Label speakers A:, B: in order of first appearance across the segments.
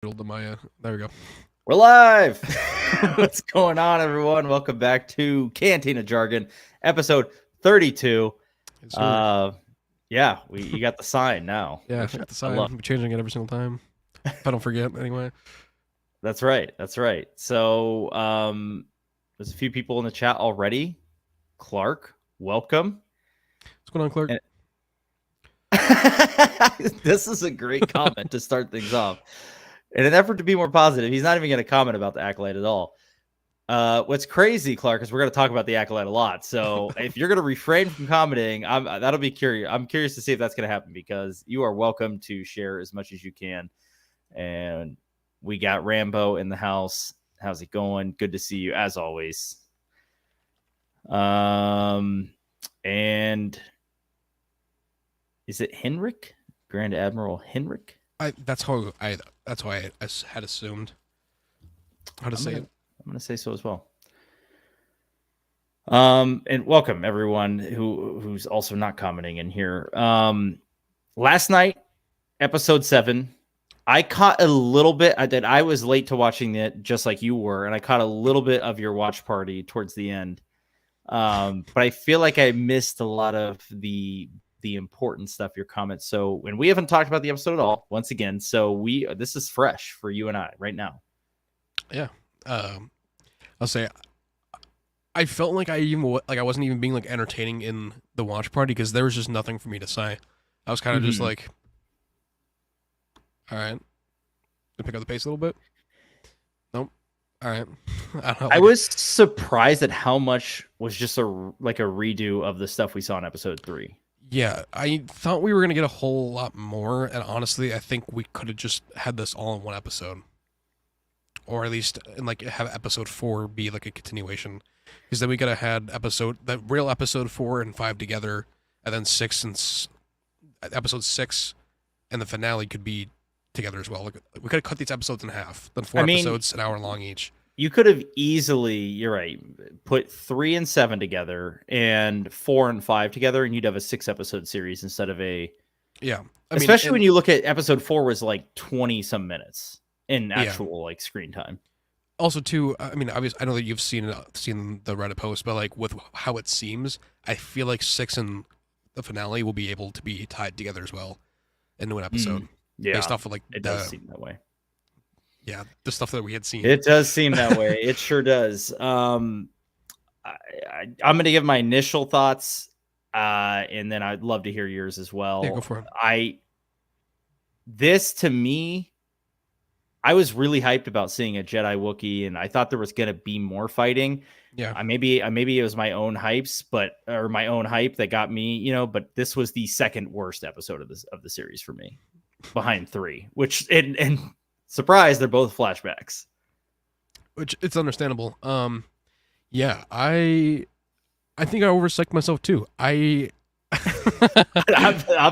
A: To my there we go.
B: We're live. What's going on, everyone? Welcome back to Cantina Jargon, episode 32. Yeah, you got the sign now.
A: Yeah, I got the sign. I'm changing it every single time. If I don't forget, anyway.
B: That's right. So, there's a few people in the chat already. Clark, welcome.
A: What's going on, Clark?
B: This is a great comment to start things off. In an effort to be more positive, he's not even going to comment about the Acolyte at all. What's crazy, Clark, is we're going to talk about the Acolyte a lot. So if you're going to refrain from commenting, that'll be curious. I'm curious to see if that's going to happen, because you are welcome to share as much as you can. And we got Rambo in the house. How's it going? Good to see you as always. And is it Henrik? Grand Admiral Henrik?
A: That's how I had assumed how to say it.
B: I'm going to say so as well. And welcome everyone who's also not commenting in here. Last night, episode 7, I caught a little bit that I was late to watching it, just like you were, and I caught a little bit of your watch party towards the end. But I feel like I missed a lot of the important stuff, your comments. So, and we haven't talked about the episode at all, once again. So this is fresh for you and I right now.
A: Yeah. I'll say I felt like I wasn't even being like entertaining in the watch party, because there was just nothing for me to say. I was kind of just like, all right, to pick up the pace a little bit. Nope. All right.
B: I was surprised at how much was just a redo of the stuff we saw in episode 3.
A: Yeah, I thought we were going to get a whole lot more, and honestly, I think we could have just had this all in one episode. Or at least have episode 4 be like a continuation. Because then we could have had the real episode 4 and 5 together, and then episode 6 and the finale could be together as well. We could have cut these episodes in half, then 4 episodes, an hour long each.
B: You could have easily, you're right, put 3 and 7 together and 4 and 5 together, and you'd have a 6-episode series instead of a...
A: Yeah.
B: Especially when you look at episode 4 was like 20-some minutes in actual screen time.
A: Also, too, obviously, I know that you've seen the Reddit post, but with how it seems, I feel like 6 and the finale will be able to be tied together as well into an episode.
B: Yeah,
A: based off of
B: it does seem that way.
A: Yeah, the stuff that we had seen.
B: It does seem that way. It sure does. I'm going to give my initial thoughts, and then I'd love to hear yours as well.
A: Yeah, go for it.
B: This, to me, I was really hyped about seeing a Jedi Wookiee, and I thought there was going to be more fighting.
A: Yeah.
B: Maybe it was my own hypes, or my own hype that got me, but this was the second worst episode of the series for me, behind 3, which, and surprise, they're both flashbacks.
A: Which, it's understandable. Yeah, I think I overslept myself too.
B: I'm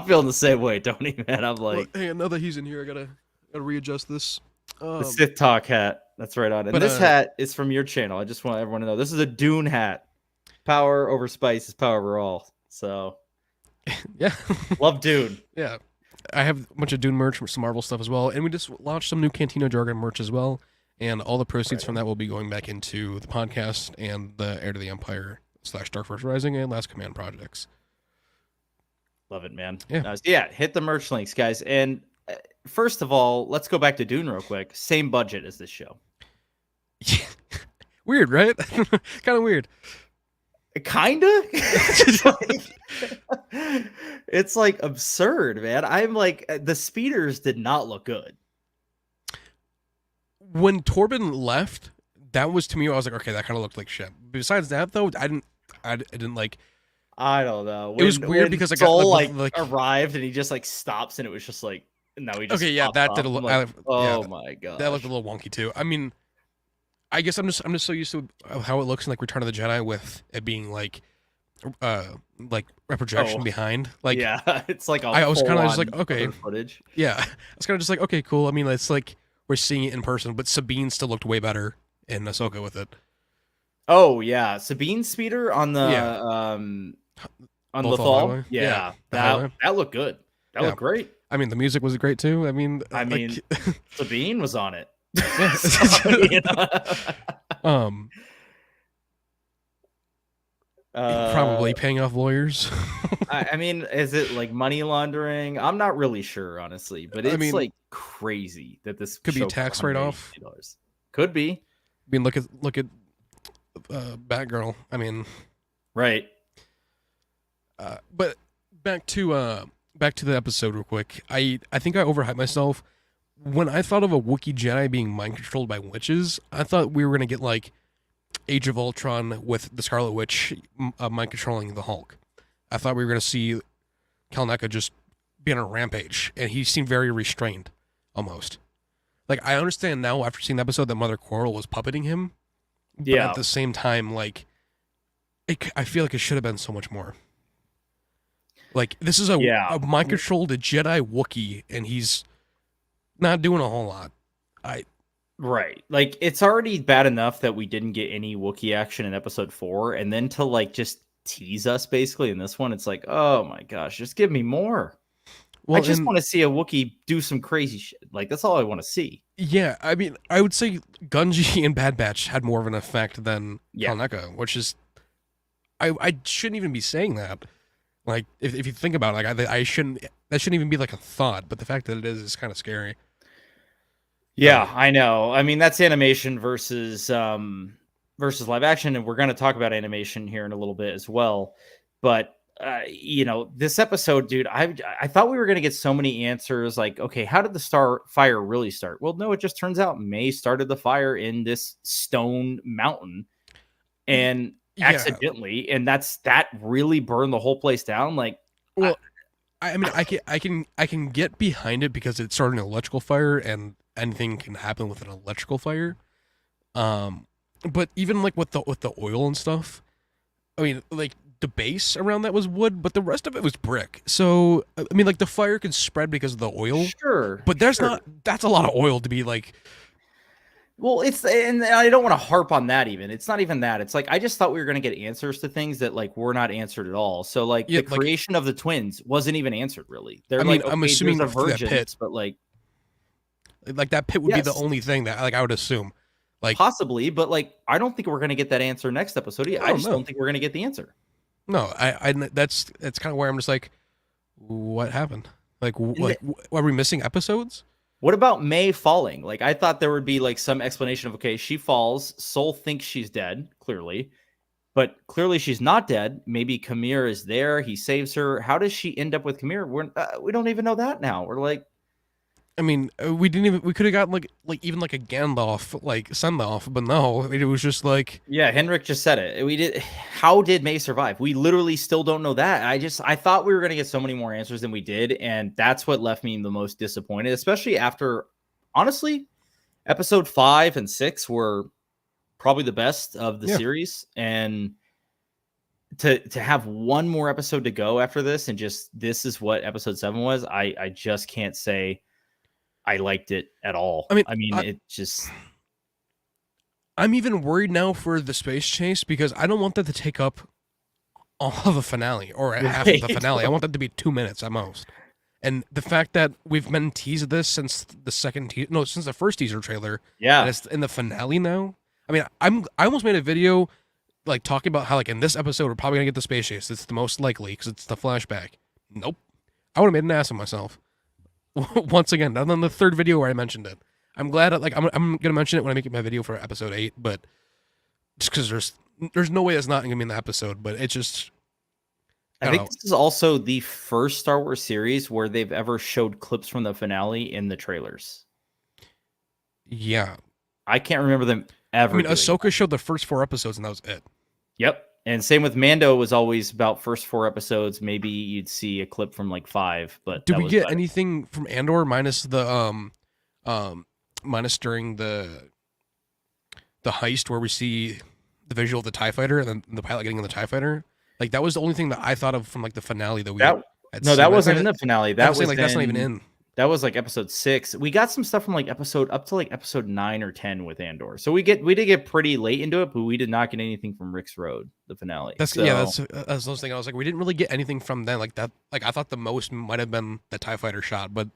B: feeling the same way, Tony, man. I'm like,
A: hey, now that he's in here, I gotta readjust this.
B: The Sith Talk hat. That's right on. And this hat is from your channel. I just want everyone to know this is a Dune hat. Power over spice is power over all. So,
A: yeah,
B: love Dune.
A: Yeah, I have a bunch of Dune merch, some Marvel stuff as well, and we just launched some new Cantina Jargon merch as well. And all the proceeds from that will be going back into the podcast and the Heir to the Empire / Dark Force Rising and Last Command projects.
B: Love it, man.
A: Yeah,
B: hit the merch links, guys. And first of all, let's go back to Dune real quick. Same budget as this show.
A: Weird, right? Kind of weird.
B: Kinda. It's like absurd, man. I'm like, the speeders did not look good.
A: When Torben left, that was, to me, I was like, okay, that kind of looked like shit. Besides that, though, I didn't like.
B: I don't know.
A: It was weird because
B: Soul arrived and he just stops, and it was just like, no, he just
A: that did a little.
B: My god,
A: that looked a little wonky too. I mean, I guess I'm just so used to how it looks in Return of the Jedi, with it being like reprojection behind.
B: Yeah, it's like
A: I was kind of just like, okay,
B: footage.
A: Yeah, I was kind of just like, okay, cool. I mean, it's like we're seeing it in person, but Sabine still looked way better in Ahsoka with it.
B: Oh yeah, Sabine's speeder on the on Lothal.
A: Yeah,
B: that looked good. That looked great.
A: I mean, the music was great too. I mean,
B: I mean, Sabine was on it.
A: yeah.
B: So, you know.
A: um,
B: Uh,
A: Probably paying off lawyers.
B: I mean, is it like money laundering? I'm not really sure, honestly, but
A: I
B: it's
A: mean,
B: like crazy that this
A: could be
B: show got
A: tax write off.
B: $180. Could be.
A: I mean, look at Batgirl. I mean,
B: Right.
A: but back to the episode real quick. I think I overhyped myself when I thought of a Wookiee Jedi being mind controlled by witches. I thought we were gonna get like Age of Ultron with the Scarlet Witch mind controlling the Hulk. I thought we were gonna see Kalneka just be on a rampage, and he seemed very restrained, almost. Like I understand now after seeing the episode that Mother Coral was puppeting him, but
B: Yeah.
A: at the same time, like I feel like it should have been so much more. Like this is a mind controlled Jedi Wookiee, and he's not doing a whole lot.
B: Right. Like it's already bad enough that we didn't get any Wookiee action in episode 4, and then to like just tease us basically in this one, it's like, oh my gosh, just give me more.
A: Well,
B: I just want to see a Wookiee do some crazy shit. Like that's all I want to see.
A: Yeah, I mean, I would say Gunji and Bad Batch had more of an effect than Kalneka, which is, I shouldn't even be saying that. Like, if you think about it, like I shouldn't, that shouldn't even be like a thought. But the fact that it is kind of scary.
B: Yeah, I know. I mean, that's animation versus live action, and we're going to talk about animation here in a little bit as well. But you know, this episode, dude, I thought we were going to get so many answers. Like, okay, how did the fire really start? Well, no, it just turns out May started the fire in this stone mountain, and accidentally, and that really burned the whole place down. Like,
A: well, I mean, I can get behind it because it started an electrical fire, and anything can happen with an electrical fire. But even like with the oil and stuff, I mean, like the base around that was wood, but the rest of it was brick. So I mean, like the fire can spread because of the oil.
B: Sure,
A: but that's a lot of oil to be like.
B: Well, and I don't want to harp on that even. It's not even that. It's like I just thought we were going to get answers to things that like were not answered at all. So like the creation of the twins wasn't even answered really. They're like, okay,
A: I'm assuming
B: there's a virgin,
A: pit,
B: but like
A: that pit would be the only thing that like I would assume. Like
B: possibly, but like I don't think we're going to get that answer next episode. I just don't think we're going to get the answer.
A: No, I that's kind of where I'm just like, what happened? Like are we missing episodes?
B: What about May falling? Like, I thought there would be like some explanation of, okay, she falls. Soul thinks she's dead, clearly, but clearly she's not dead. Maybe Kamir is there. He saves her. How does she end up with Kamir? We don't even know that now. We're like,
A: I mean, we could have got like even like a Gandalf like send off, but no, it was just like,
B: yeah, Henrik just said it. We did. How did May survive? We literally still don't know that. I thought we were going to get so many more answers than we did, and that's what left me the most disappointed, especially after, honestly, episode 5 and 6 were probably the best of the series, and to have one more episode to go after this, and just this is what episode 7 was. I just can't say I liked it at all. I mean, it just.
A: I'm even worried now for the space chase because I don't want that to take up all of the finale or half of the finale. I want that to be 2 minutes at most. And the fact that we've been teased this since the since the first teaser trailer.
B: Yeah.
A: And it's in the finale now. I mean, I almost made a video like talking about how like in this episode we're probably gonna get the space chase. It's the most likely because it's the flashback. Nope. I would have made an ass of myself. Once again, other than the third video where I mentioned it. I'm glad like I'm gonna mention it when I make my video for episode 8, but just because there's no way it's not gonna be in the episode, but it's just
B: I think this is also the first Star Wars series where they've ever showed clips from the finale in the trailers.
A: Yeah.
B: I can't remember them ever.
A: I mean, Ahsoka showed the first 4 episodes and that was it.
B: Yep. And same with Mando was always about first 4 episodes. Maybe you'd see a clip from like 5, but
A: did we get anything from Andor minus the minus during the heist where we see the visual of the TIE fighter and then the pilot getting on the TIE fighter? Like that was the only thing that I thought of from like the finale that we
B: that wasn't in the finale. That was
A: like that's not even in.
B: That was like episode 6. We got some stuff from like episode 9 or 10 with Andor. So we did get pretty late into it, but we did not get anything from Rick's Road, the finale.
A: That's those things. I was like, we didn't really get anything from then. Like that, like I thought the most might have been the TIE fighter shot, but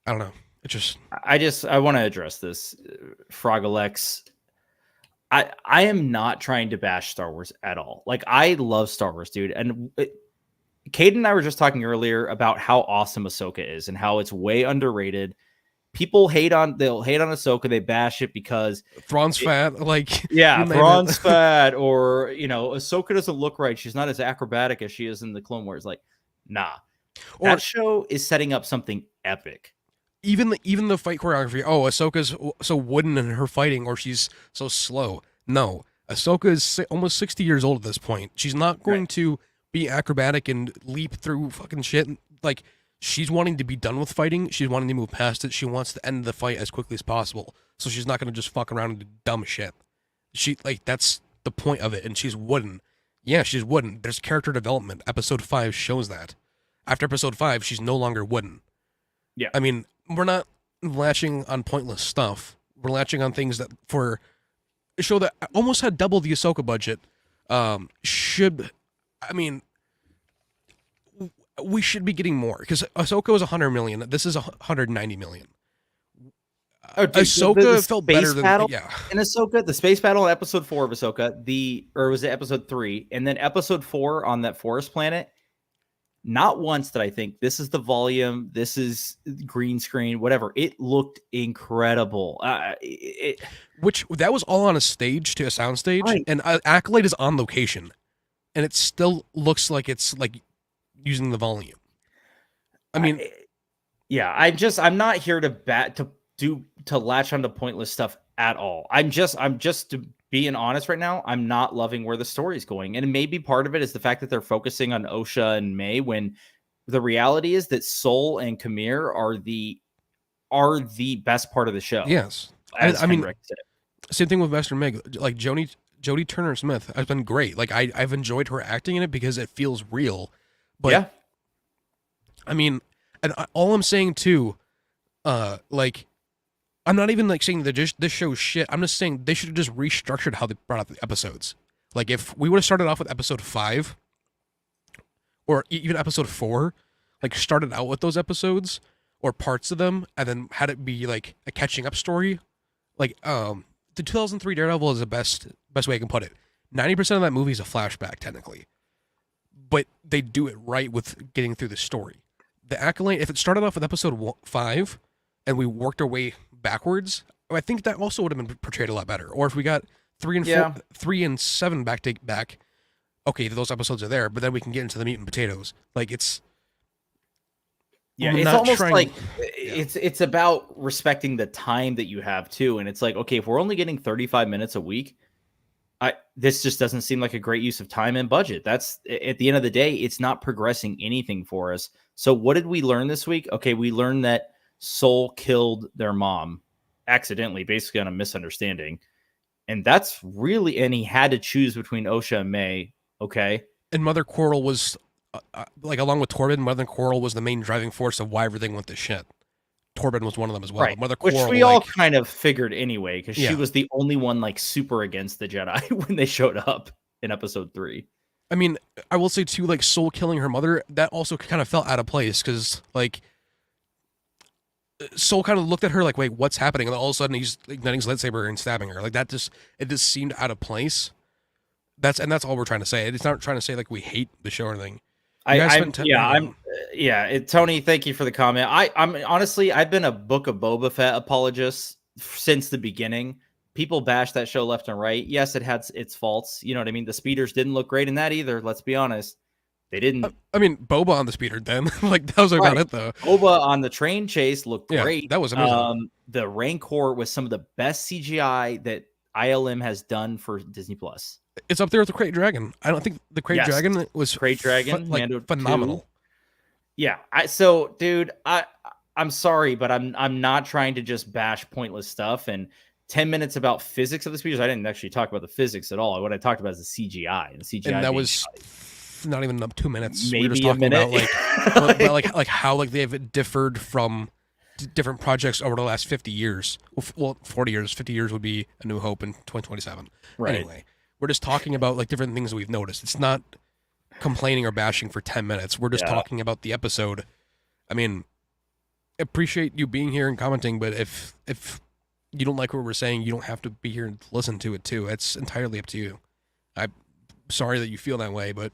A: I don't know. It just
B: I want to address this, Frogalex. I am not trying to bash Star Wars at all. Like, I love Star Wars, dude. And Cade and I were just talking earlier about how awesome Ahsoka is and how it's way underrated. People they'll hate on Ahsoka. They bash it because
A: Thrawn's fat. Like,
B: yeah, Thrawn's fat, or, you know, Ahsoka doesn't look right. She's not as acrobatic as she is in the Clone Wars. Like, nah. That show is setting up something epic.
A: Even the fight choreography. Oh, Ahsoka's so wooden in her fighting, or she's so slow. No, Ahsoka is almost 60 years old at this point. She's not going to be acrobatic and leap through fucking shit. Like, she's wanting to be done with fighting. She's wanting to move past it. She wants to end the fight as quickly as possible. So she's not going to just fuck around and do dumb shit. That's the point of it. And she's wooden. Yeah, she's wooden. There's character development. Episode 5 shows that. After episode 5, she's no longer wooden.
B: Yeah.
A: I mean, we're not latching on pointless stuff. We're latching on things that for a show that almost had double the Ahsoka budget. We should be getting more, because Ahsoka was 100 million. This is 190 million.
B: Oh, dude,
A: Ahsoka felt better than
B: in Ahsoka. The space battle in episode 4 of Ahsoka, or was it episode 3, and then episode 4 on that forest planet. Not once did I think this is the volume, this is green screen, whatever. It looked incredible.
A: Which that was all on a stage, to a sound stage,
B: right.
A: And Acolyte is on location, and it still looks like it's like using the volume. I mean,
B: I'm not here to latch onto pointless stuff at all. I'm just being honest right now. I'm not loving where the story's going, and maybe part of it is the fact that they're focusing on Osha and May, when the reality is that Sol and Kamir are the best part of the show.
A: Yes, I mean, same thing with Master Meg. Like Jodie Turner Smith has been great. Like I've enjoyed her acting in it because it feels real. But yeah, I mean, and all I'm saying too, like, I'm not even like saying that this show's shit. I'm just saying they should have just restructured how they brought out the episodes. Like, if we would have started off with episode 5 or even episode 4, like started out with those episodes or parts of them, and then had it be like a catching up story. Like, the 2003 Daredevil is the best way I can put it. 90% of that movie is a flashback, technically, but they do it right with getting through the story. The Acolyte, if it started off with episode 5 and we worked our way backwards, I think that also would have been portrayed a lot better. Or if we got 3 and 4, 3 and 7 back, okay, those episodes are there, but then we can get into the meat and potatoes. Like, it's
B: it's almost like it's about respecting the time that you have too. And it's like, okay, if we're only getting 35 minutes a week, this just doesn't seem like a great use of time and budget. That's, at the end of the day, it's not progressing anything for us. So what did we learn this week? Okay, we learned that Sol killed their mom accidentally, basically on a misunderstanding. And that's really, and he had to choose between Osha and May. Okay.
A: And Mother Quarrel was, like, along with Torben, Mother Quarrel was the main driving force of why everything went to shit. Torben was one of them as well.
B: Right.
A: Mother Quarrel,
B: which we all kind of figured anyway, because she was the only one like super against the Jedi when they showed up in episode 3.
A: I mean, I will say too, like, Sol killing her mother, that also kind of felt out of place, because, like, Sol kind of looked at her like, wait, what's happening? And then all of a sudden he's igniting his lightsaber and stabbing her. Like, it just seemed out of place. That's all we're trying to say. It's not trying to say like we hate the show or anything.
B: Tony, thank you for the comment. I'm honestly, I've been a Book of Boba Fett apologist since the beginning. People bash that show left and right. Yes, it had its faults. You know what I mean? The speeders didn't look great in that either. Let's be honest. They didn't.
A: I mean, Boba on the speeder then. Like, that was about it, though.
B: Boba on the train chase looked great.
A: That was amazing.
B: The Rancor was some of the best CGI that ILM has done for Disney Plus.
A: It's up there with the Crate Dragon. I don't think the Crate Dragon was
B: Crate Dragon,
A: phenomenal.
B: 2. Yeah. Dude, I'm sorry, but I'm not trying to just bash pointless stuff. And 10 minutes about physics of the speeders. I didn't actually talk about the physics at all. What I talked about is the CGI. And the CGI,
A: and that was not even 2 minutes. We were just
B: maybe a
A: talking about
B: minute.
A: like how like they've differed from different projects over the last 50 years. Well, 40 years. 50 years would be A New Hope in 2027.
B: Right.
A: Anyway, we're just talking about like different things that we've noticed. It's not complaining or bashing for 10 minutes. We're just
B: Yeah.
A: talking about the episode. I mean, appreciate you being here and commenting, but if you don't like what we're saying, you don't have to be here and listen to it too. It's entirely up to you. I'm sorry that you feel that way, but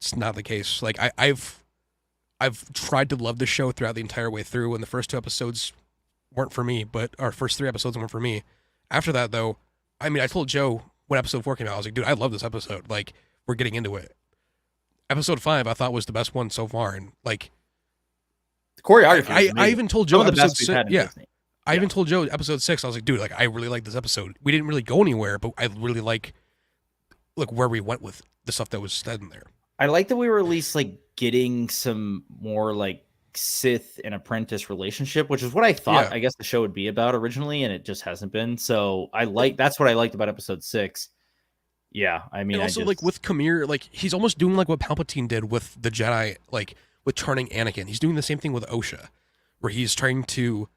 A: it's not the case. Like I've tried to love this show throughout the entire way through, and the first 2 episodes weren't for me, but our first 3 episodes weren't for me. After that, though, I mean, I told Joe when episode 4 came out, I was like, dude, I love this episode. Like, we're getting into it. Episode 5, I thought was the best one so far, and like
B: The choreography.
A: I even told Joe
B: Some of the
A: episode
B: best we've
A: 6.
B: had in
A: Yeah,
B: Disney.
A: I even told Joe episode 6. I was like, dude, like I really like this episode. We didn't really go anywhere, but I really like where we went with the stuff that was said in there.
B: I like that we were at least like getting some more like Sith and apprentice relationship, which is what I thought.
A: Yeah.
B: I guess the show would be about originally, and it just hasn't been. So that's what I liked about episode 6. Yeah, I mean,
A: And also like with Kamir, like he's almost doing like what Palpatine did with the Jedi, like with turning Anakin. He's doing the same thing with Osha, where he's trying to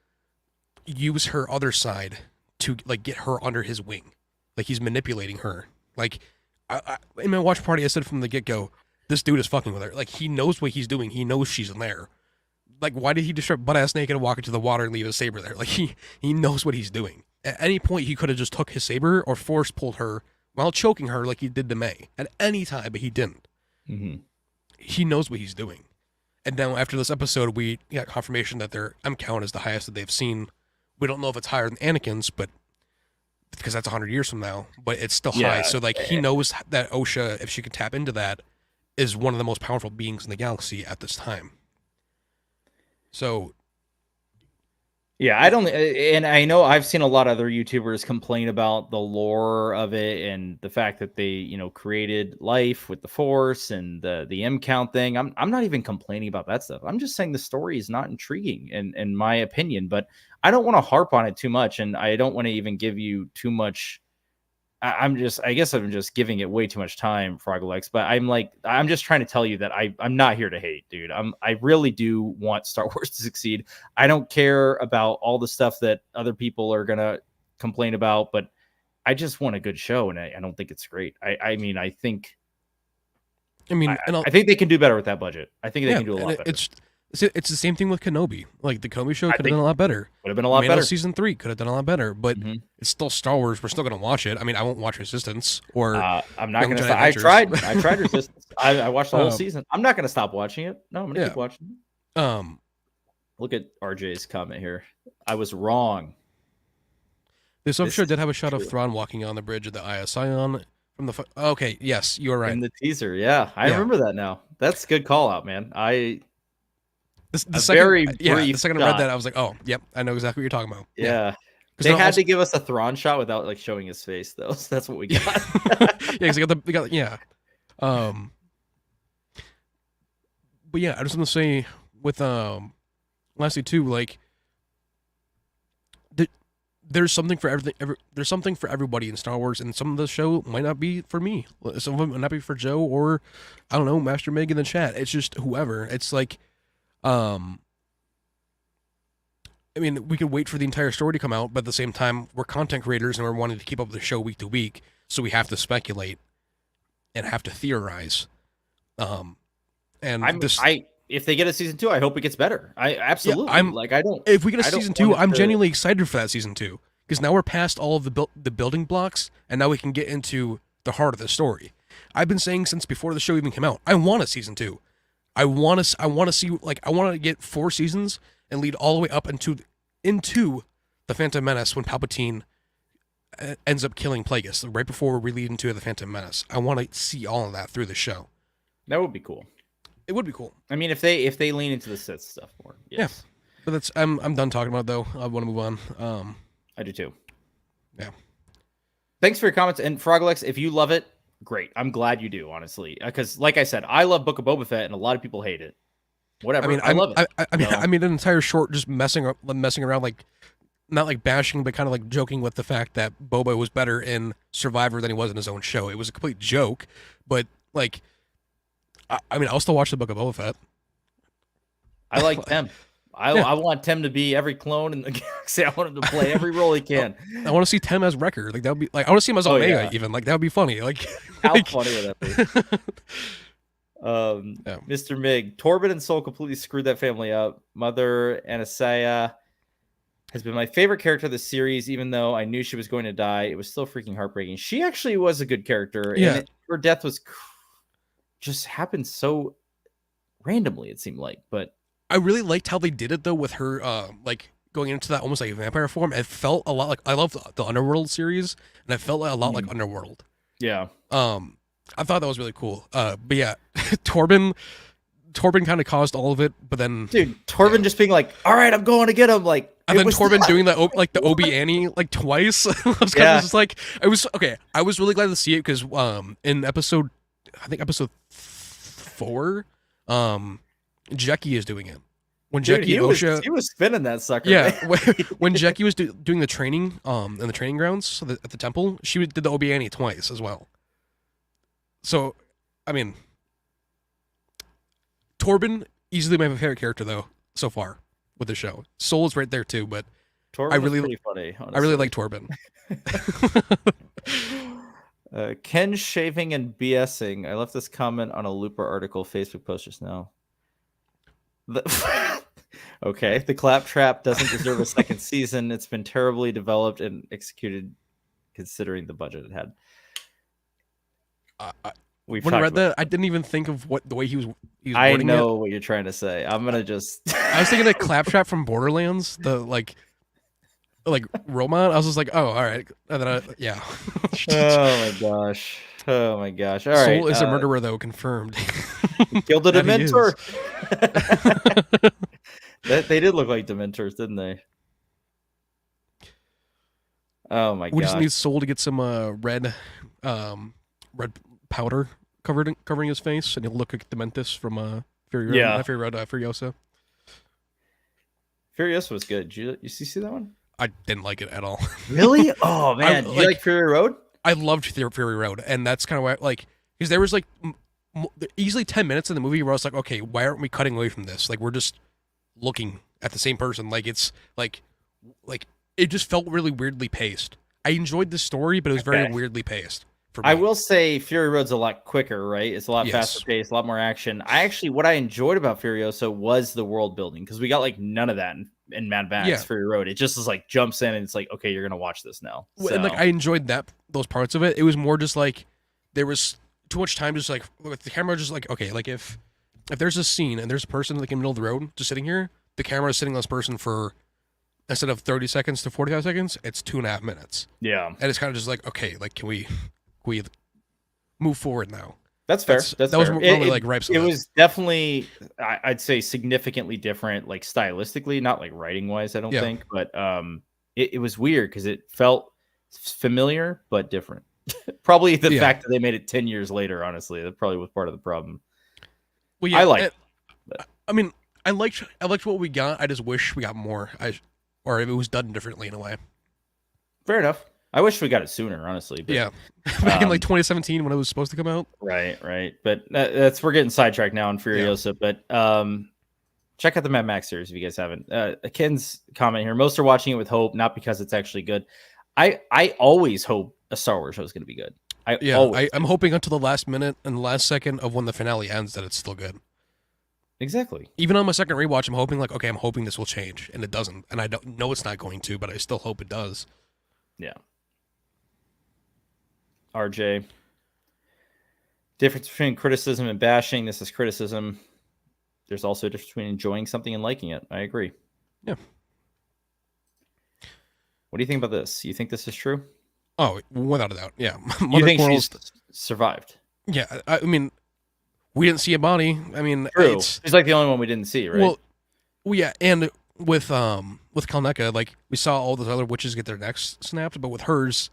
A: use her other side to like get her under his wing. Like he's manipulating her. Like in my watch party, I said from the get-go, this dude is fucking with her. Like he knows what he's doing. He knows she's in there. Like why did he just start butt-ass naked and walk into the water and leave his saber there? Like he knows what he's doing. At any point, he could have just took his saber or force pulled her while choking her like he did to May. At any time, but he didn't.
B: Mm-hmm.
A: He knows what he's doing. And now after this episode, we got confirmation that their M count is the highest that they've seen. We don't know if it's higher than Anakin's, but because that's 100 years from now, but it's still high. So like he knows that Osha, if she can tap into that, is one of the most powerful beings in the galaxy at this time. So
B: yeah, I don't, and I know I've seen a lot of other YouTubers complain about the lore of it and the fact that they, created life with the Force and the M count thing. I'm not even complaining about that stuff. I'm just saying the story is not intriguing in my opinion, but I don't want to harp on it too much, and I don't want to even give you too much. I guess I'm just giving it way too much time, Froglex, but I'm just trying to tell you that I'm not here to hate, dude. I really do want Star Wars to succeed. I don't care about all the stuff that other people are going to complain about, but I just want a good show, and I don't think it's great. I think they can do better with that budget. I think they can do a lot better.
A: It's the same thing with Kenobi. Like the Kenobi show could have done a lot better.
B: Would have been a lot better.
A: Season 3 could have done a lot better, but it's still Star Wars. We're still gonna watch it. I mean, I won't watch Resistance or
B: I'm not gonna. I tried Resistance. I watched the whole season. I'm not gonna stop watching it. No, I'm gonna keep watching it. Look at RJ's comment here. I was wrong.
A: This show did have a shot of Thrawn walking on the bridge of the ISION from the. Okay, yes, you are right.
B: In the teaser, yeah, I remember that now. That's a good call out, man.
A: The second I read that, I was like, oh, yep, I know exactly what you're talking about.
B: Yeah. They had to give us a Thrawn shot without like showing his face, though. So that's what we got.
A: Yeah, because they got yeah. But yeah, I just want to say with lastly too, like there's something for everything. There's something for everybody in Star Wars, and some of the show might not be for me. Some of it might not be for Joe or I don't know, Master Meg in the chat. It's just whoever. It's like. I mean, we could wait for the entire story to come out, but at the same time, we're content creators and we're wanting to keep up with the show week to week, so we have to speculate and have to theorize.
B: If they get a season 2, I hope it gets better. Absolutely.
A: If we get a season 2, I'm genuinely excited for that season 2 because now we're past all of the building blocks, and now we can get into the heart of the story. I've been saying since before the show even came out, I want a season 2. I want to see, like, I want to get 4 seasons and lead all the way up into the Phantom Menace when Palpatine ends up killing Plagueis right before we lead into the Phantom Menace. I want to see all of that through the show.
B: That would be cool.
A: It would be cool.
B: I mean, if they lean into the Sith stuff more, yes.
A: Yeah. But that's I'm done talking about it, though. I want to move on.
B: I do too.
A: Yeah.
B: Thanks for your comments, and Froglex, if you love it. Great. I'm glad you do, honestly. Because, like I said, I love Book of Boba Fett, and a lot of people hate it. Whatever. I mean, I love it.
A: I mean, an entire short just messing around, like, not like bashing, but kind of like joking with the fact that Boba was better in Survivor than he was in his own show. It was a complete joke, but, like, I mean, I'll still watch the Book of Boba Fett.
B: I like Tem.
A: Yeah.
B: I want Tem to be every clone in the galaxy. I want him to play every role he can.
A: I want to see Tem as Wrecker. Like that would be like I want to see him as Omega
B: yeah.
A: even. Like that would be funny. Like
B: How
A: like,
B: funny would that be?
A: Yeah.
B: Mr. Mig, Torben and Soul completely screwed that family up. Mother Anasaya has been my favorite character of the series, even though I knew she was going to die. It was still freaking heartbreaking. She actually was a good character,
A: Yeah.
B: and her death was just happened so randomly, it seemed like. But
A: I really liked how they did it though with her like going into that almost like vampire form. It felt a lot like I love the Underworld series, and it felt a lot like Underworld.
B: Yeah.
A: I thought that was really cool. But yeah, Torben kind of caused all of it, but then
B: Dude, Torben just being like, "All right, I'm going to get him." Like,
A: and then Torben doing that like the Obi Annie like twice. I was kind of just like, I was okay. I was really glad to see it because in episode 4, Jackie is doing it. When Jackie
B: he
A: Osha,
B: he was spinning that sucker.
A: yeah, when Jackie was doing the training in the training grounds at the temple, she did the Obi Annie twice as well. So, I mean, Torben easily my favorite character though so far with the show. Soul is right there too, but
B: Torben
A: was
B: pretty funny. Honestly.
A: I really like Torben.
B: Ken shaving and BSing. I left this comment on a Looper article Facebook post just now. Okay, the claptrap doesn't deserve a second season. It's been terribly developed and executed, considering the budget it had.
A: When I read that, I didn't even think of what the way he was
B: I
A: wording
B: know what you're trying to say. I'm gonna just.
A: I was thinking of claptrap from Borderlands, the like robot. I was just like, oh, all right, and then yeah.
B: Oh my gosh. Oh my gosh. All right.
A: Soul is a murderer though, confirmed.
B: Killed a Dementor. They did look like Dementors, didn't they? Oh my god.
A: We just need Soul to get some red powder covering his face, and he'll look like Dementus from Furiosa.
B: Furiosa was good. Did you see that one?
A: I didn't like it at all.
B: Really? Oh man, do you like Fury Road?
A: I loved Fury Road, and that's kind of why, like, because there was like easily 10 minutes in the movie where I was like, okay, why aren't we cutting away from this? Like, we're just looking at the same person. Like, it's like it just felt really weirdly paced. I enjoyed the story, but it was very weirdly paced. For me.
B: I will say Fury Road's a lot quicker, right? It's a lot faster paced, a lot more action. What I enjoyed about Furiosa was the world building, because we got like none of that in Mad Max Fury Road. It just is like jumps in and it's like, okay, you're gonna watch this now. So.
A: And like I enjoyed those parts of it. It was more just like there was too much time, just like with the camera, just like, okay, like if there's a scene and there's a person like in the middle of the road just sitting here, the camera is sitting on this person for, instead of 30 seconds to 45 seconds, it's 2.5 minutes.
B: Yeah.
A: And it's kind of just like, okay, like can we move forward now?
B: That's fair. That
A: was really like Ripes.
B: It was definitely, I'd say, significantly different, like stylistically, not like writing wise, I don't think, but it was weird because it felt familiar but different. Probably the fact that they made it 10 years later, honestly, that probably was part of the problem.
A: Well, yeah,
B: I liked.
A: I mean, I liked what we got. I just wish we got more. Or if it was done differently in a way.
B: Fair enough. I wish we got it sooner, honestly. But,
A: yeah, back in like 2017 when it was supposed to come out.
B: Right. But we're getting sidetracked now on Furiosa. Yeah. But check out the Mad Max series if you guys haven't. Ken's comment here: most are watching it with hope, not because it's actually good. I always hope a Star Wars show is going to be good. I'm
A: hoping until the last minute and the last second of when the finale ends that it's still good.
B: Exactly.
A: Even on my second rewatch, I'm hoping I'm hoping this will change, and it doesn't, and I don't know it's not going to, but I still hope it does.
B: Yeah. RJ. Difference between criticism and bashing. This is criticism. There's also a difference between enjoying something and liking it. I agree.
A: Yeah.
B: What do you think about this? You think this is true?
A: Oh, without a doubt. Yeah.
B: You think she's survived?
A: Yeah. I mean, we didn't see a body. I mean,
B: true. She's like the only one we didn't see, right?
A: Well, yeah. And with Kalneka, like we saw all those other witches get their necks snapped, but with hers,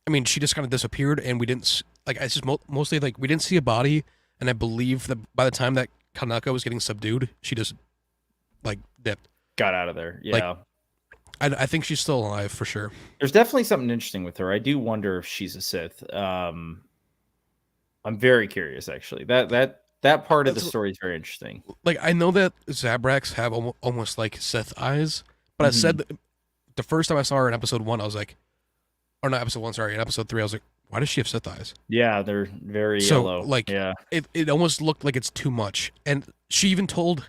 A: I mean, she just kind of disappeared, and we didn't it's just mostly like we didn't see a body, and I believe that by the time that Kanaka was getting subdued, she just like dipped,
B: got out of there. Yeah,
A: like, I think she's still alive for sure.
B: There's definitely something interesting with her. I do wonder if she's a Sith. I'm very curious, actually. That That part of the
A: That's
B: story is very interesting.
A: like I know that Zabraks have almost like Sith eyes, but I said that the first time I saw her in episode 1, I was like, or not episode 1, sorry, in episode 3, I was like, why does she have Sith eyes?
B: Yeah, they're very
A: So
B: yellow.
A: like,
B: Yeah,
A: it almost looked like it's too much, and she even told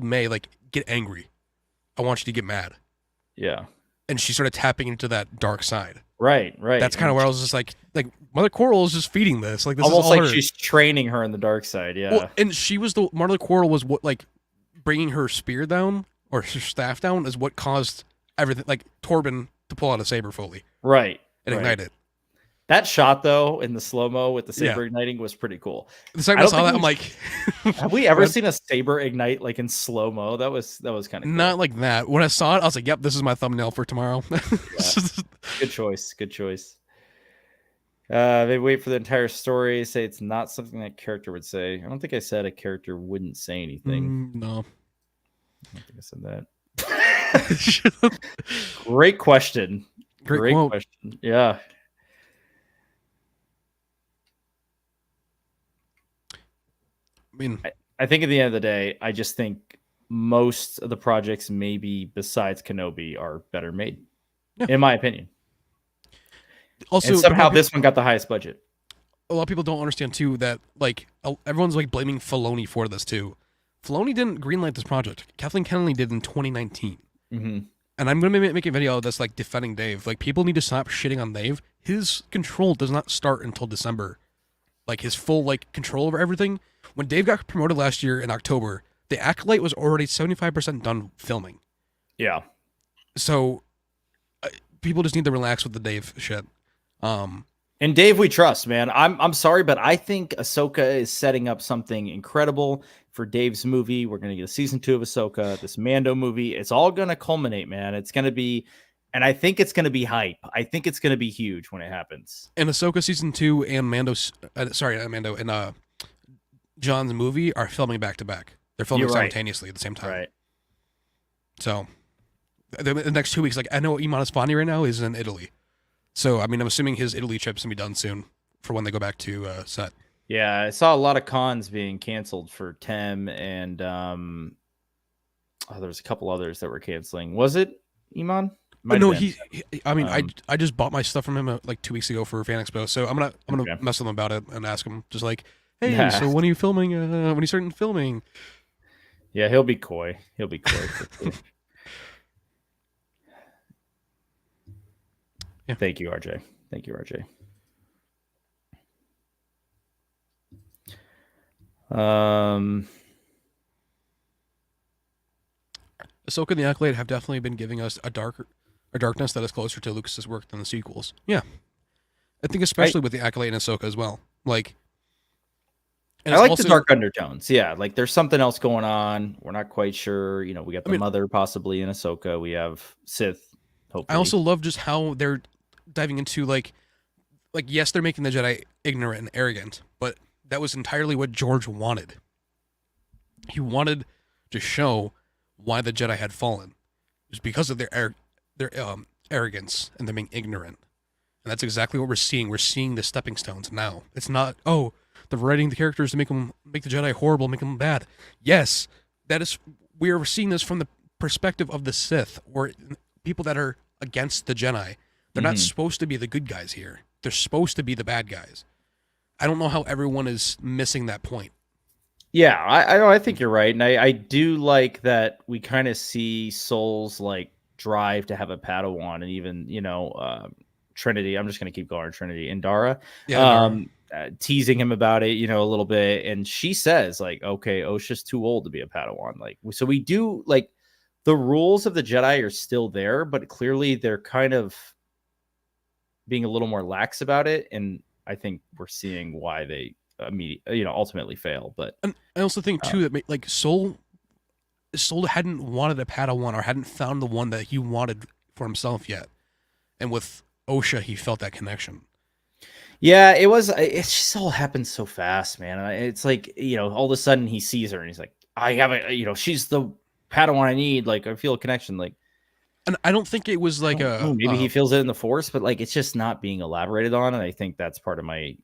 A: May like, get angry, I want you to get mad,
B: yeah.
A: and she started tapping into that dark side.
B: Right.
A: That's kind of where I was just like Mother Coral is just feeding this. Like this
B: almost
A: is all
B: like
A: her.
B: she's training her in the dark side. Yeah.
A: Well, and she was Mother Coral was what like bringing her spear down or her staff down is what caused everything. Like Torben to pull out a saber fully.
B: Right.
A: And ignite it.
B: That shot though in the slow mo with the saber igniting was pretty cool.
A: The second I saw that, I'm like,
B: have we ever seen a saber ignite like in slow mo? That was kind of cool.
A: Not like that. When I saw it, I was like, "Yep, this is my thumbnail for tomorrow."
B: Good choice. Good choice. They wait for the entire story. Say it's not something that character would say. I don't think I said a character wouldn't say anything.
A: No,
B: I don't think I said that. Great question.
A: Great quote.
B: Question. Yeah.
A: I mean,
B: I think at the end of the day, I just think most of the projects, maybe besides Kenobi, are better made, in my opinion.
A: Also,
B: and somehow this one got the highest budget.
A: A lot of people don't understand too that like everyone's like blaming Filoni for this too. Filoni didn't greenlight this project. Kathleen Kennedy did in 2019.
B: Mm-hmm.
A: And I'm going to make a video of this, like, defending Dave. Like, people need to stop shitting on Dave. His control does not start until December. Like, his full, like, control over everything. When Dave got promoted last year in October, the Acolyte was already 75% done filming.
B: Yeah.
A: So, people just need to relax with the Dave shit.
B: And Dave, we trust, man. I'm sorry, but I think Ahsoka is setting up something incredible for Dave's movie. We're going to get a season 2 of Ahsoka, this Mando movie. It's all going to culminate, man. It's going to be, and I think it's going to be hype. I think it's going to be huge when it happens.
A: And Ahsoka season 2 and Mando and John's movie are filming back to back. They're filming simultaneously at the same time.
B: Right.
A: So the next 2 weeks, like I know Iman Esfandi right now is in Italy. So, I mean, I'm assuming his Italy trip's going to be done soon for when they go back to set.
B: Yeah, I saw a lot of cons being canceled for Teem, and there's a couple others that were canceling. Was it Iman?
A: No, I just bought my stuff from him like 2 weeks ago for Fan Expo, so I'm gonna mess with him about it and ask him just like, hey, so when are you filming? When are you starting filming?
B: Yeah, he'll be coy. He'll be coy. Yeah. Thank you, RJ. Thank you, RJ.
A: Ahsoka and the Acolyte have definitely been giving us a darkness that is closer to Lucas's work than the sequels. Yeah, I think especially with the Acolyte and Ahsoka as well. Like,
B: I like the dark undertones. Yeah, like there's something else going on. We're not quite sure. You know, we got the mother possibly in Ahsoka. We have Sith. Hopefully.
A: I also love just how they're diving into like yes, they're making the Jedi ignorant and arrogant, but that was entirely what George wanted. He wanted to show why the Jedi had fallen. It was because of their arrogance and them being ignorant. And that's exactly what we're seeing. We're seeing the stepping stones now. It's not, they're writing the characters to make the Jedi horrible, make them bad. Yes, we are seeing this from the perspective of the Sith, or people that are against the Jedi. They're not supposed to be the good guys here. They're supposed to be the bad guys. I don't know how everyone is missing that point.
B: Yeah, I think you're right. And I do like that we kind of see Soul's like drive to have a Padawan, and even, Trinity. I'm just going to keep going. Trinity and Dara. Yeah. Teasing him about it, a little bit. And she says like, okay, Osha's too old to be a Padawan. Like, so we do like the rules of the Jedi are still there, but clearly they're kind of being a little more lax about it. And I think we're seeing why they ultimately fail. But
A: and I also think too that like Soul hadn't wanted a Padawan or hadn't found the one that he wanted for himself yet. And with Osha, he felt that connection.
B: Yeah, it's just all happened so fast, man. It's like, all of a sudden he sees her and he's like, I have she's the Padawan I need. Like, I feel a connection. Like,
A: and I don't think it was like
B: maybe he feels it in the Force, but like, it's just not being elaborated on. And I think that's part of my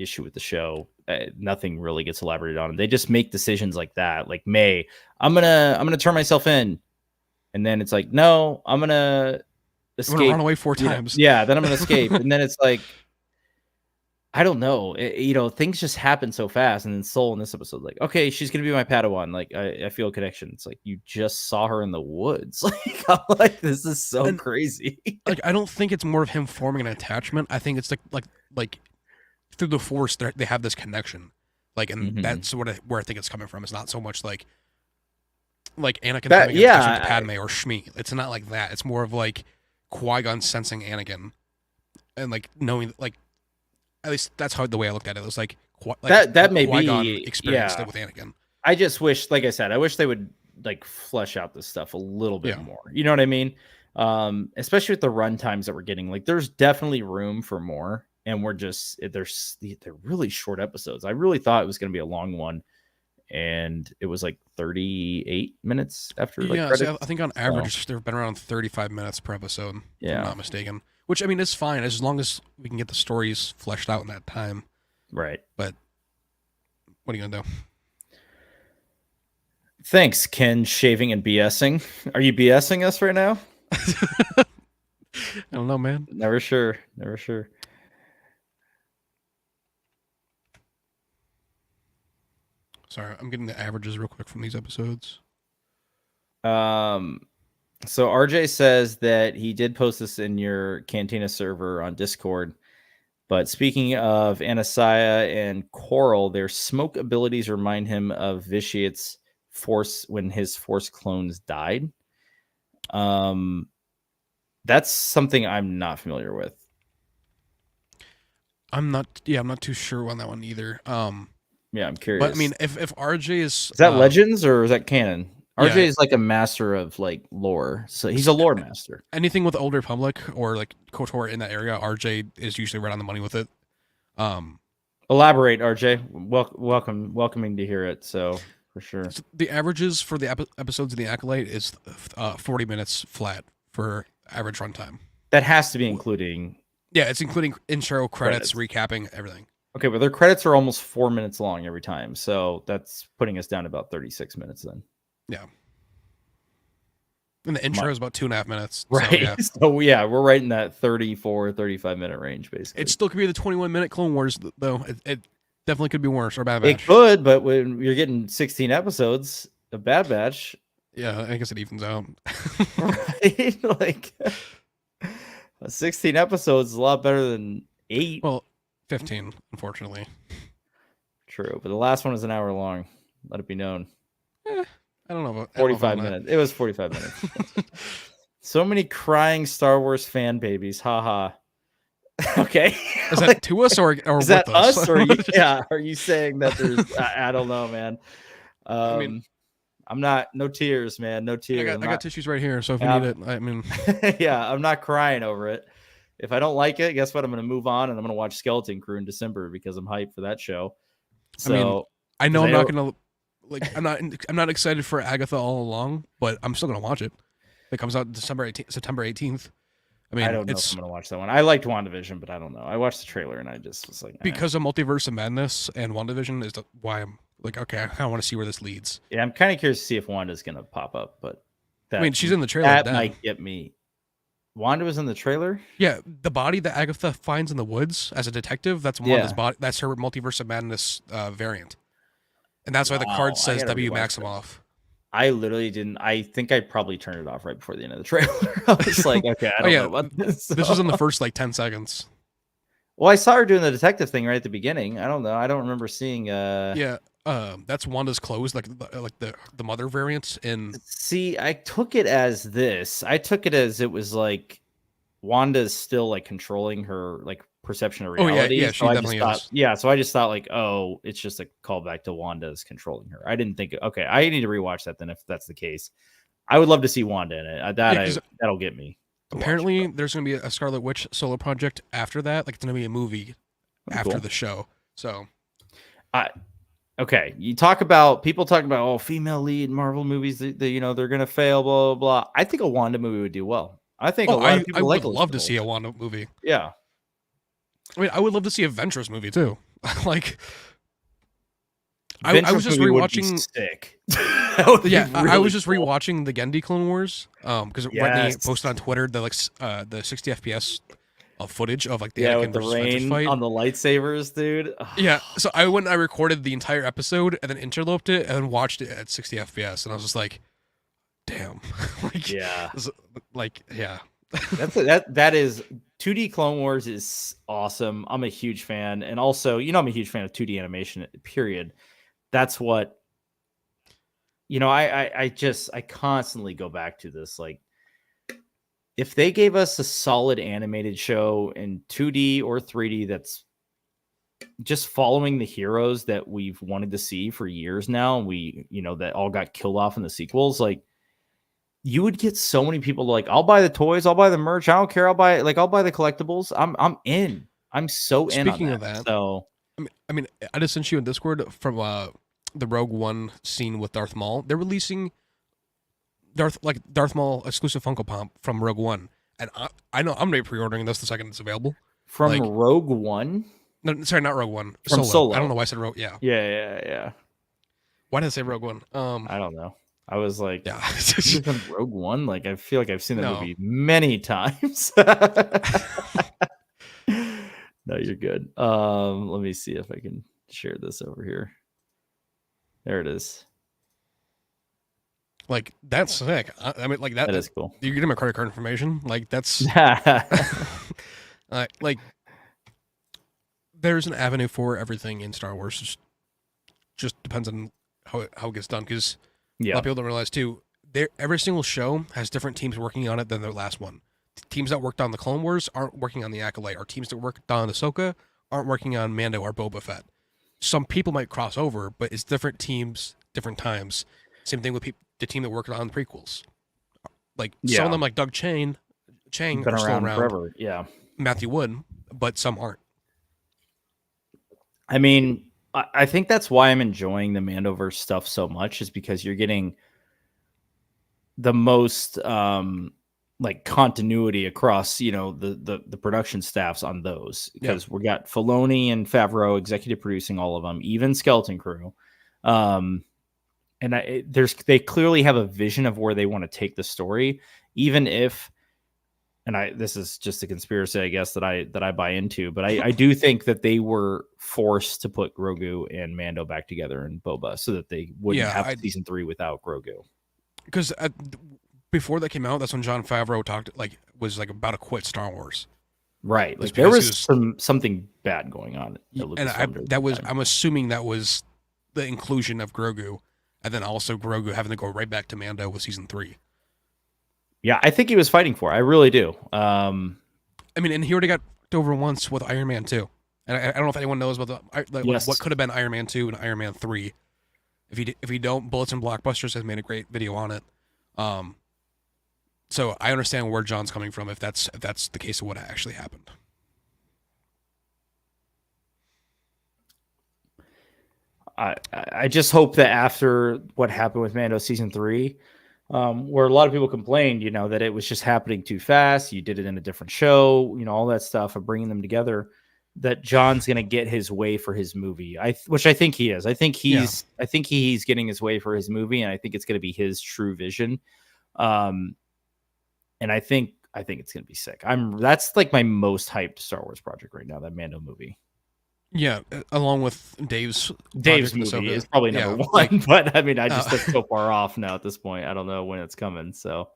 B: issue with the show. Nothing really gets elaborated on. They just make decisions like that. Like May, I'm gonna turn myself in, and then it's like, no, I'm gonna escape.
A: I'm gonna run away 4 times.
B: Yeah, then I'm gonna escape, and then it's like, I don't know. Things just happen so fast. And then Soul in this episode, like, okay, she's gonna be my Padawan. Like, I feel a connection. It's like you just saw her in the woods. Like, I'm like, this is so crazy.
A: Like, I don't think it's more of him forming an attachment. I think it's like through the Force, they have this connection. Like, and that's where I think it's coming from. It's not so much like Anakin having a connection to Padme or Shmi. It's not like that. It's more of like Qui-Gon sensing Anakin, and like knowing like. At least that's how the way I looked at it. It was like
B: that may
A: Qui-Gon
B: be
A: experienced it with Anakin.
B: I just wish, like I said, I wish they would like flesh out this stuff a little bit more. You know what I mean? Especially with the run times that we're getting. Like, there's definitely room for more, and they're really short episodes. I really thought it was going to be a long one, and it was like 38 minutes after.
A: So I think on average they've been around 35 minutes per episode. If I'm not mistaken. Which, I mean, is fine as long as we can get the stories fleshed out in that time.
B: Right.
A: But what are you going to do?
B: Thanks, Ken, shaving and BSing. Are you BSing us right now?
A: I don't know, man.
B: Never sure.
A: Sorry, I'm getting the averages real quick from these episodes.
B: So RJ says that he did post this in your Cantina server on Discord. But speaking of Anasaya and Coral, their smoke abilities remind him of Vitiate's Force when his Force clones died. That's something I'm not familiar with.
A: I'm not too sure on that one either.
B: Yeah, I'm curious.
A: But I mean, if RJ is
B: that Legends or is that canon? RJ
A: Yeah.
B: is like a master of like lore, so he's a lore master.
A: Anything with Old Republic or like KOTOR in that area, RJ is usually right on the money with it.
B: Elaborate, RJ. Welcoming to hear it. So for sure,
A: So the averages for the episodes of the Acolyte is 40 minutes flat for average runtime.
B: that has to be including.
A: Yeah, it's including intro credits, recapping everything.
B: Okay, but their credits are almost 4 minutes long every time, so that's putting us down to about 36 minutes then.
A: Yeah. And the intro is about 2.5 minutes.
B: Right. So yeah, we're right in that 34, 35-minute range, basically.
A: It still could be the 21-minute Clone Wars, though. It definitely could be worse, or Bad Batch.
B: It could, but when you're getting 16 episodes of Bad Batch.
A: Yeah, I guess it evens out.
B: Right? Like 16 episodes is a lot better than 8.
A: Well, 15, unfortunately.
B: True, but the last one was an hour long. Let it be known.
A: I don't know about
B: 45 minutes. It was 45 minutes. So many crying Star Wars fan babies. Haha. Okay.
A: Is that to us or
B: is that us? Or are you saying that there's I don't know, man.
A: I mean,
B: I'm not no tears, man. No tears.
A: I got tissues right here, so if you need it, I mean
B: yeah, I'm not crying over it. If I don't like it, guess what? I'm gonna move on and I'm gonna watch Skeleton Crew in December because I'm hyped for that show. So
A: I know I'm not gonna I'm not excited for Agatha all along, but I'm still gonna watch it. It comes out September 18th. I mean,
B: I don't know if I'm gonna watch that one. I liked WandaVision, but I don't know. I watched the trailer and I just was like,
A: because of Multiverse of Madness and WandaVision is why I'm like, okay, I kind of want to see where this leads.
B: Yeah, I'm kind of curious to see if Wanda's gonna pop up, but
A: I mean, she's in the trailer.
B: That might get me. Wanda was in the trailer.
A: Yeah, the body that Agatha finds in the woods as a detective, that's Wanda's body. That's her Multiverse of Madness variant. And that's why the card says W. Maximoff.
B: I literally didn't. I think I probably turned it off right before the end of the trailer. I was like, okay, I don't know about this.
A: This was in the first 10 seconds.
B: Well, I saw her doing the detective thing right at the beginning. I don't know. I don't remember seeing.
A: That's Wanda's clothes, like the mother variants in.
B: See, I took it as this. I took it as it was like Wanda's still like controlling her like perception of reality.
A: Yeah, she definitely is.
B: Yeah, so I just thought like, oh, it's just a callback to Wanda's controlling her. I didn't think, okay, I need to rewatch that then if that's the case. I would love to see Wanda in it. That'll get me.
A: Apparently, there's going to be a Scarlet Witch solo project after that. Like, it's going to be a movie after the show. So,
B: okay, people talk about female lead Marvel movies. They're going to fail. Blah blah blah. I think a Wanda movie would do well. I think I would
A: love to see a Wanda movie.
B: Yeah.
A: I mean, I would love to see a Ventress movie too. Like I
B: Venture
A: was just
B: movie would be
A: rewatching.
B: sick. That would be
A: Yeah, I was
B: really
A: just
B: cool.
A: rewatching the Gendy Clone Wars because Whitney
B: Yes.
A: posted on Twitter the 60 FPS footage of like the
B: Yeah, with
A: Anakin
B: the
A: versus Ventress
B: rain
A: fight.
B: on the lightsabers, dude.
A: Yeah, so I went and I recorded the entire episode and then interloped it and then watched it at 60 FPS and I was just like, damn, like,
B: Yeah.
A: like yeah,
B: That is 2D Clone Wars is awesome. I'm a huge fan, and also, I'm a huge fan of 2D animation. Period. That's what I constantly go back to this. Like, if they gave us a solid animated show in 2D or 3D that's just following the heroes that we've wanted to see for years now, that all got killed off in the sequels, like, you would get so many people like, I'll buy the toys, I'll buy the merch, I don't care, I'll buy the collectibles. I'm in. I'm so in on
A: Speaking of
B: that.
A: that,
B: So
A: I mean, I just sent you in Discord from the Rogue One scene with Darth Maul. They're releasing Darth Maul exclusive Funko Pop from Rogue One, and I know I'm gonna be pre-ordering this the second it's available.
B: from
A: Like,
B: Rogue One,
A: no, sorry, not Rogue One.
B: from
A: Solo.
B: Solo.
A: I don't know why I said Rogue. Yeah,
B: Yeah.
A: why did I say Rogue One?
B: I don't know. I was like,
A: Yeah,
B: from Rogue One. Like, I feel like I've seen that
A: No.
B: movie many times. No, you're good. Let me see if I can share this over here. There it is.
A: like that's sick. I mean, like
B: That is cool.
A: You get my credit card information. Like that's like there's an avenue for everything in Star Wars. Just depends on how it gets done. Because a lot of people don't realize too. Every single show has different teams working on it than their last one. Teams that worked on the Clone Wars aren't working on the Acolyte. Or teams that worked on Ahsoka aren't working on Mando or Boba Fett. Some people might cross over, but it's different teams, different times. Same thing with the team that worked on the prequels. Like some of them, like Doug Chang
B: been
A: are still around.
B: Forever. Yeah,
A: Matthew Wood, but some aren't.
B: I mean, I think that's why I'm enjoying the Mandoverse stuff so much, is because you're getting the most like continuity across, the production staffs on those, because we got Filoni and Favreau executive producing all of them, even Skeleton Crew. And they clearly have a vision of where they want to take the story, even if, this is just a conspiracy, I guess, that I buy into, but I do think that they were forced to put Grogu and Mando back together in Boba so that they wouldn't have season 3 without Grogu.
A: Because before that came out, that's when Jon Favreau was about to quit Star Wars.
B: Right, like there was something bad going on.
A: I'm assuming that was the inclusion of Grogu, and then also Grogu having to go right back to Mando with season 3.
B: Yeah, I think he was fighting for it. I really do.
A: I mean, and he already got over once with Iron Man 2. And I don't know if anyone knows about what could have been Iron Man 2 and Iron Man 3. If you don't, Bullets and Blockbusters has made a great video on it. So I understand where John's coming from if that's the case of what actually happened.
B: I just hope that after what happened with Mando season 3, where a lot of people complained, that it was just happening too fast. You did it in a different show, all that stuff of bringing them together, that John's going to get his way for his movie. Which I think he is. I think he's getting his way for his movie, and I think it's going to be his true vision. And I think it's going to be sick. That's like my most hyped Star Wars project right now, that Mando movie.
A: Yeah, along with Dave's
B: movie is probably number one, but I mean, that's so far off now at this point. I don't know when it's coming. So,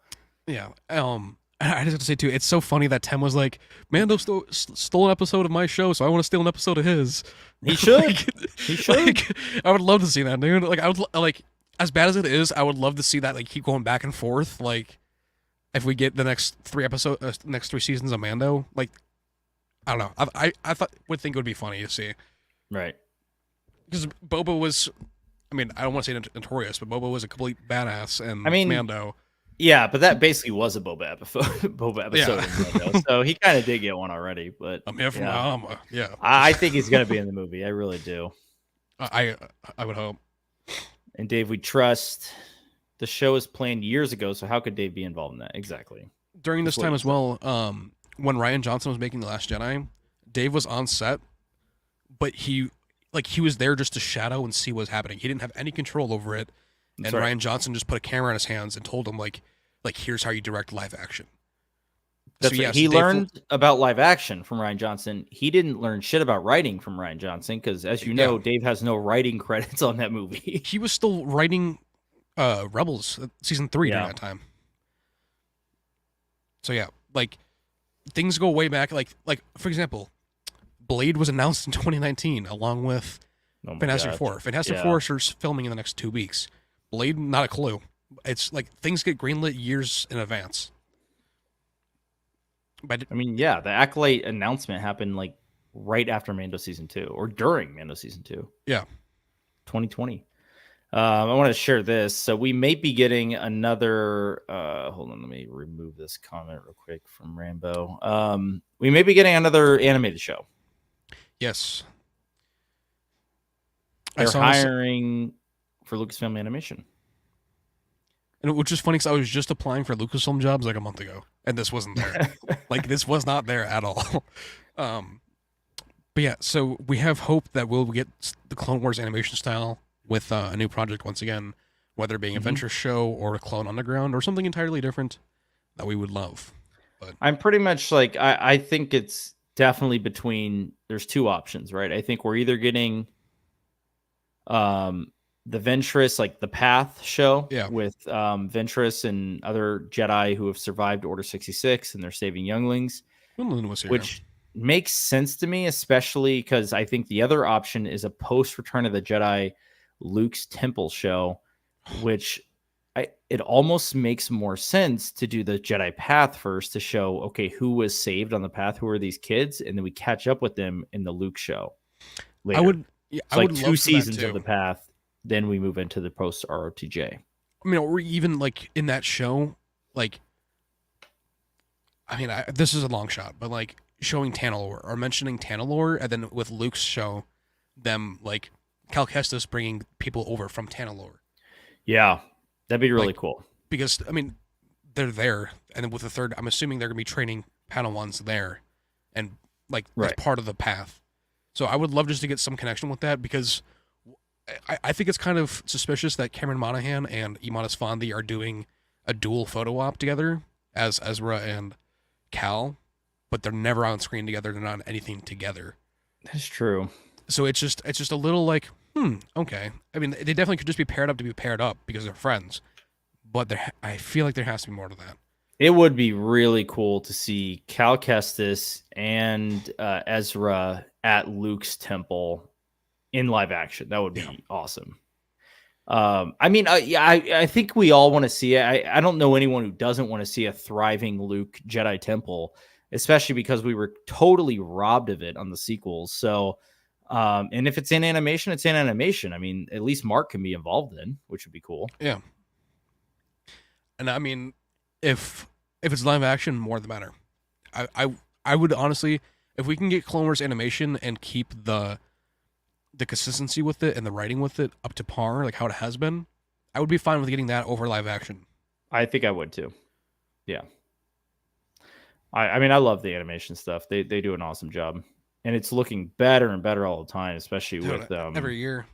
A: yeah. I just have to say too, it's so funny that Tem was like, Mando stole an episode of my show, so I want to steal an episode of his.
B: He should. He should.
A: I would love to see that, dude. Like, I would as bad as it is, I would love to see that keep going back and forth. Like, if we get the next 3 seasons of Mando, I don't know. I would think it would be funny to see.
B: Right.
A: Because Boba was, I mean, I don't want to say notorious, but Boba was a complete badass and Mando.
B: Yeah, but that basically was a Boba episode in Mando, so he kind of did get one already. But
A: I'm here for my armor. Yeah.
B: I think he's going to be in the movie. I really do.
A: I would hope.
B: And Dave, we trust. The show is planned years ago, so how could Dave be involved in that? Exactly.
A: During this time as well, when Rian Johnson was making The Last Jedi, Dave was on set but he was there just to shadow and see what was happening. He didn't have any control over it,
B: That's
A: and
B: right.
A: Ryan Johnson just put a camera in his hands and told him like here's how you direct live action.
B: That's
A: So
B: right.
A: yes,
B: He learned about live action from Ryan Johnson. He didn't learn shit about writing from Ryan Johnson because, as you
A: yeah,
B: know, Dave has no writing credits on that movie.
A: he was still writing Rebels season 3 during
B: Yeah.
A: that time. So yeah, like things go way back. Like for example, Blade was announced in 2019 along with
B: Oh my
A: Fantastic
B: gosh.
A: Four. Fantastic
B: Yeah.
A: Four starts filming in the next 2 weeks. Blade, not a clue. It's like things get greenlit years in advance. But
B: I mean, yeah, the Acolyte announcement happened like right after Mando season 2 or during Mando season 2,
A: yeah,
B: 2020. I want to share this. So we may be getting another. Hold on, let me remove this comment real quick from Rambo. We may be getting another animated show.
A: yes.
B: They're
A: I saw this,
B: hiring for Lucasfilm Animation.
A: and which is funny because I was just applying for Lucasfilm jobs like a month ago, and this wasn't there. Like this was not there at all. um, but yeah, so we have hope that we'll get the Clone Wars animation style with a new project once again, whether it being a
B: Mhm.
A: Venture show or a Clone Underground or something entirely different that we would love.
B: I'm pretty much like I think it's definitely between. There's two options, right? I think we're either getting the Ventress, like the Path show
A: Yeah.
B: with Ventress and other Jedi who have survived Order 66 and they're saving younglings,
A: Quinlan was here.
B: which makes sense to me, especially because I think the other option is a post Return of the Jedi Luke's Temple show, which it almost makes more sense to do the Jedi Path first to show, okay, who was saved on the path, who are these kids, and then we catch up with them in the Luke show later.
A: I would, yeah,
B: So
A: I
B: like
A: would
B: two
A: love
B: seasons
A: that
B: of the path, then we move into the post ROTJ.
A: I mean, or even like in that show, like, I mean, this is a long shot, but like showing Tanalor or mentioning Tanalor, and then with Luke's show, them like Cal Kestis bringing people over from Tanalor.
B: Yeah, that'd be really
A: Like,
B: cool.
A: Because I mean, they're there, and then with the third, I'm assuming they're gonna be training Padawans there, and like
B: Right.
A: that's part of the path. So I would love just to get some connection with that because I think it's kind of suspicious that Cameron Monaghan and Iman Esfandi are doing a dual photo op together as Ezra and Cal, but they're never on screen together. They're not in anything together.
B: That's true.
A: So it's just a little like, okay. I mean, they definitely could just be paired up to be paired up because they're friends, but I feel like there has to be more to that.
B: It would be really cool to see Cal Kestis and Ezra at Luke's temple in live action. That would be awesome. I mean, I think we all want to see it. I don't know anyone who doesn't want to see a thriving Luke Jedi temple, especially because we were totally robbed of it on the sequels. So, and if it's in animation, it's in animation. I mean, at least Mark can be involved in, which would be cool.
A: Yeah. And I mean, if it's live action, more the better. I would honestly, if we can get Clone Wars animation and keep the consistency with it and the writing with it up to par, like how it has been, I would be fine with getting that over live action.
B: I think I would too. Yeah. I mean, I love the animation stuff. They do an awesome job, and it's looking better and better all the time, especially with
A: every year.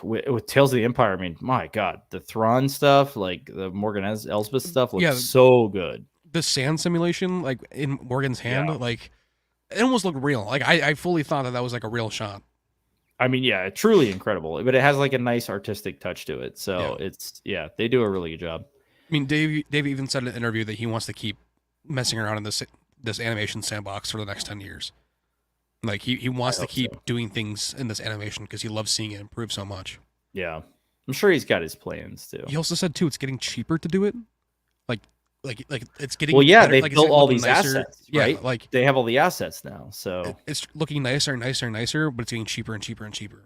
B: With Tales of the Empire. I mean, my God, the Thrawn stuff, like the Morgan Elsbeth stuff, looks
A: Yeah.
B: so good.
A: The sand simulation, like in Morgan's hand, like it almost looked real. Like I fully thought that was like a real shot.
B: I mean, yeah, truly incredible. But it has like a nice artistic touch to it. So they do a really good job.
A: I mean, Dave even said in an interview that he wants to keep messing around in this animation sandbox for the next 10 years. Like he wants to keep doing things in this animation because he loves seeing it improve so much.
B: Yeah, I'm sure he's got his plans too.
A: He also said too, it's getting cheaper to do it. Like it's getting
B: better,
A: they
B: built all these assets, right?
A: Yeah, like
B: they have all the assets now, so
A: it's looking nicer and nicer and nicer, but it's getting cheaper and cheaper and cheaper.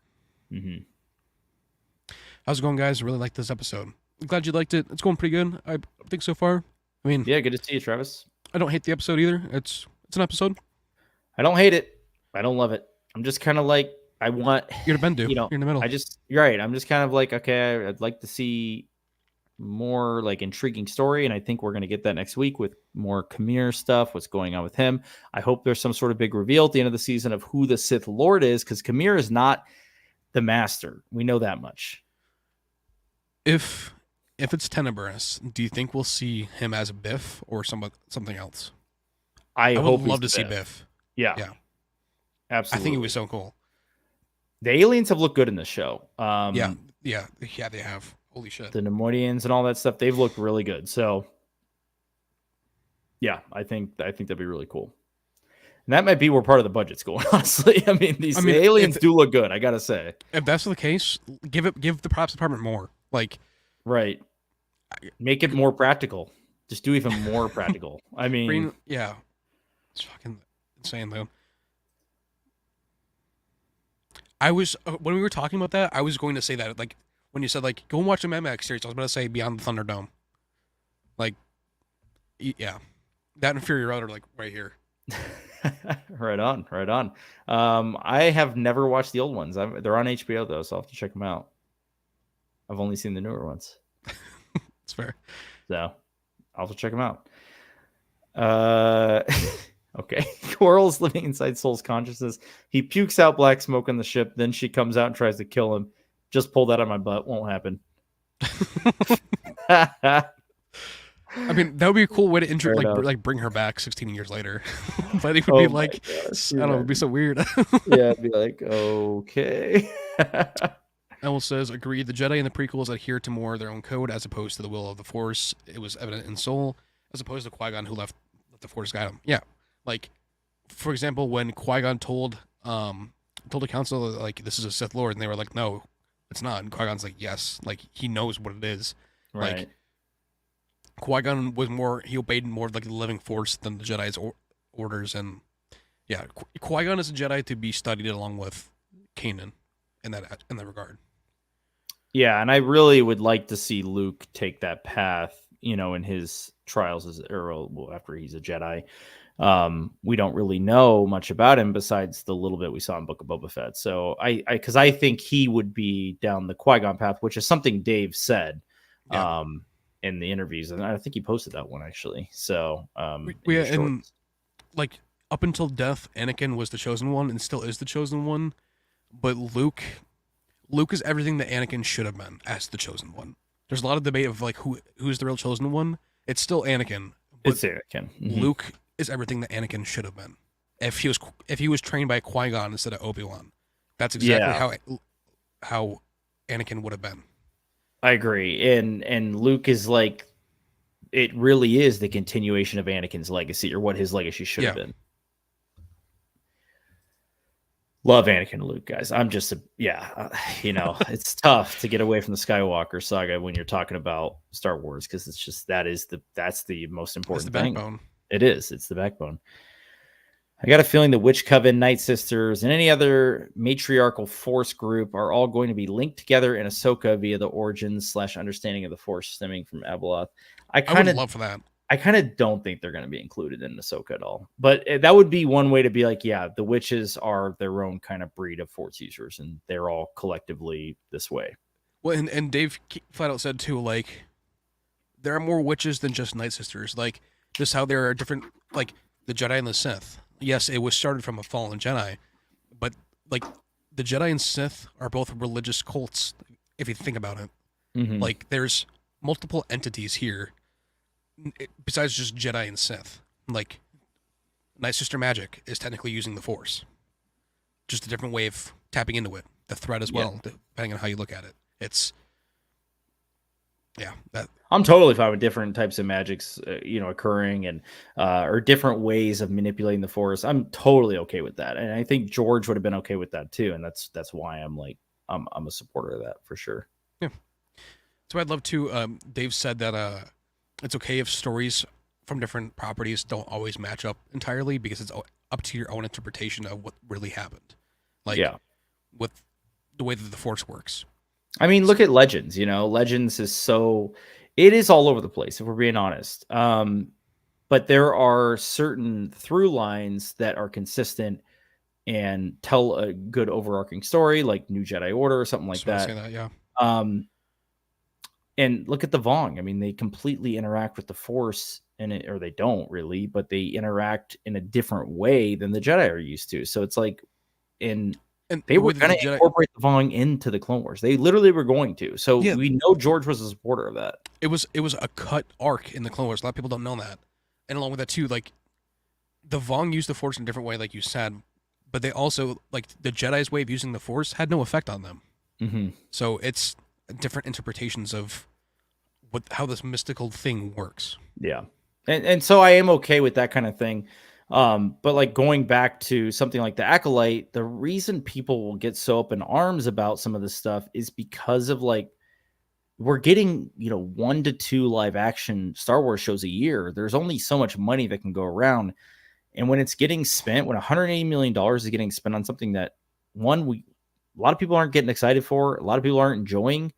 B: Mm-hmm.
A: How's it going, guys? I really liked this episode. I'm glad you liked it. It's going pretty good. I think so far. I mean,
B: yeah, good to see you, Travis.
A: I don't hate the episode either. It's an episode.
B: I don't hate it. I don't love it. I'm just kind of like I want.
A: You're the Bendu. You're in the middle.
B: You're right. I'm just kind of like, okay, I'd like to see more like intriguing story, and I think we're going to get that next week with more Kamir stuff, what's going on with him. I hope there's some sort of big reveal at the end of the season of who the Sith Lord is, because Kamir is not the master. We know that much.
A: If it's Tenebrous, do you think we'll see him as Biff or something else? I would love to see Biff.
B: Yeah,
A: I
B: absolutely.
A: think it was so cool.
B: The aliens have looked good in this show.
A: Yeah, they have. Holy shit.
B: The Nemoidians and all that stuff, they've looked really good. So, yeah, I think that'd be really cool. And that might be where part of the budget's going, honestly. I mean, the aliens do look good, I gotta say.
A: If that's the case, give the props department more. Like,
B: right. Make it more practical. Just do even more practical. I mean,
A: it's fucking insane, though. I was when we were talking about that, I was going to say that, like, when you said, like, go and watch the Mad Max series, I was about to say Beyond the Thunderdome. Like, yeah, that and Fury Road are like right here.
B: Right on. I have never watched the old ones. They're on HBO though, so I'll have to check them out. I've only seen the newer ones.
A: It's fair.
B: So I'll have to check them out. Okay. Quarrel's living inside Soul's consciousness. He pukes out black smoke on the ship. Then she comes out and tries to kill him. Just pull that on my butt. Won't happen.
A: I mean, that would be a cool way to like bring her back 16 years later. But it would be like, gosh, I don't know, it'd be so weird.
B: Yeah, it'd be like, okay.
A: Ellis says, agreed. The Jedi in the prequels adhere to more of their own code as opposed to the will of the Force. It was evident in Soul, as opposed to Qui-Gon, who let the Force guide him. Yeah, like, for example, when Qui-Gon told the council, like, this is a Sith Lord, and they were like, no, it's not. And Qui-Gon's like, yes, like, he knows what it is.
B: Right.
A: Like, Qui-Gon he obeyed more of like the living Force than the Jedi's orders, and yeah, Qui-Gon is a Jedi to be studied along with Kanan in that regard. Yeah,
B: and I really would like to see Luke take that path, in his trials after he's a Jedi. We don't really know much about him besides the little bit we saw in Book of Boba Fett. So because I think he would be down the Qui-Gon path, which is something Dave said. Yeah. In the interviews, and I think he posted that one actually. So
A: and like up until death, Anakin was the chosen one and still is the chosen one, but Luke is everything that Anakin should have been as the chosen one. There's a lot of debate of like who's the real chosen one. It's still Anakin.
B: It's Anakin.
A: Mm-hmm. Luke is everything that Anakin should have been. If he was trained by Qui-Gon instead of Obi-Wan, that's exactly how Anakin would have been.
B: I agree. And Luke is like, it really is the continuation of Anakin's legacy, or what his legacy should have been. Love Anakin and Luke, guys. I'm just, it's tough to get away from the Skywalker saga when you're talking about Star Wars, because it's just, that's the most important thing.
A: Backbone.
B: It is. It's the backbone. I got a feeling the Witch Coven, Night Sisters, and any other matriarchal Force group are all going to be linked together in Ahsoka via the origins/understanding of the Force stemming from Abeloth. I would
A: love for that.
B: I kind of don't think they're going to be included in Ahsoka at all. But that would be one way to be like, yeah, the witches are their own kind of breed of Force users, and they're all collectively this way.
A: Well, and Dave flat out said too, like, there are more witches than just Night Sisters. Like, just how there are different, like, the Jedi and the Sith. Yes, it was started from a fallen Jedi, but like the Jedi and Sith are both religious cults. If you think about it, like there's multiple entities here besides just Jedi and Sith. Like Night Sister magic is technically using the Force, just a different way of tapping into it. The threat as well, depending on how you look at it. It's that.
B: I'm totally fine with different types of magics, occurring and or different ways of manipulating the Force. I'm totally okay with that, and I think George would have been okay with that too. And that's why I'm a supporter of that for sure.
A: Yeah. So I'd love to. Dave said that it's okay if stories from different properties don't always match up entirely, because it's up to your own interpretation of what really happened. Like, with the way that the Force works.
B: I mean, look at Legends. Legends it is all over the place, if we're being honest. But there are certain through lines that are consistent and tell a good overarching story, like New Jedi Order or something like that.
A: Say that, yeah.
B: And look at the Vong. I mean, they completely interact with the Force or they don't really, but they interact in a different way than the Jedi are used to. So it's like, and
A: And
B: they
A: the
B: were
A: way that
B: going
A: the
B: to
A: Jedi,
B: incorporate the Vong into the Clone Wars. They literally were going to. So
A: yeah,
B: we know George was a supporter of that.
A: it was a cut arc in the Clone Wars. A lot of people don't know that, and along with that too, like the Vong used the Force in a different way, like you said, but they also like the Jedi's way of using the Force had no effect on them.
B: Mm-hmm.
A: So it's different interpretations of how this mystical thing works.
B: Yeah. And so I am okay with that kind of thing. But like going back to something like the Acolyte, the reason people will get so up in arms about some of this stuff is because of like we're getting, 1 to 2 live action Star Wars shows a year. There's only so much money that can go around. And when it's getting spent, when $180 million is getting spent on something that a lot of people aren't getting excited for, a lot of people aren't enjoying,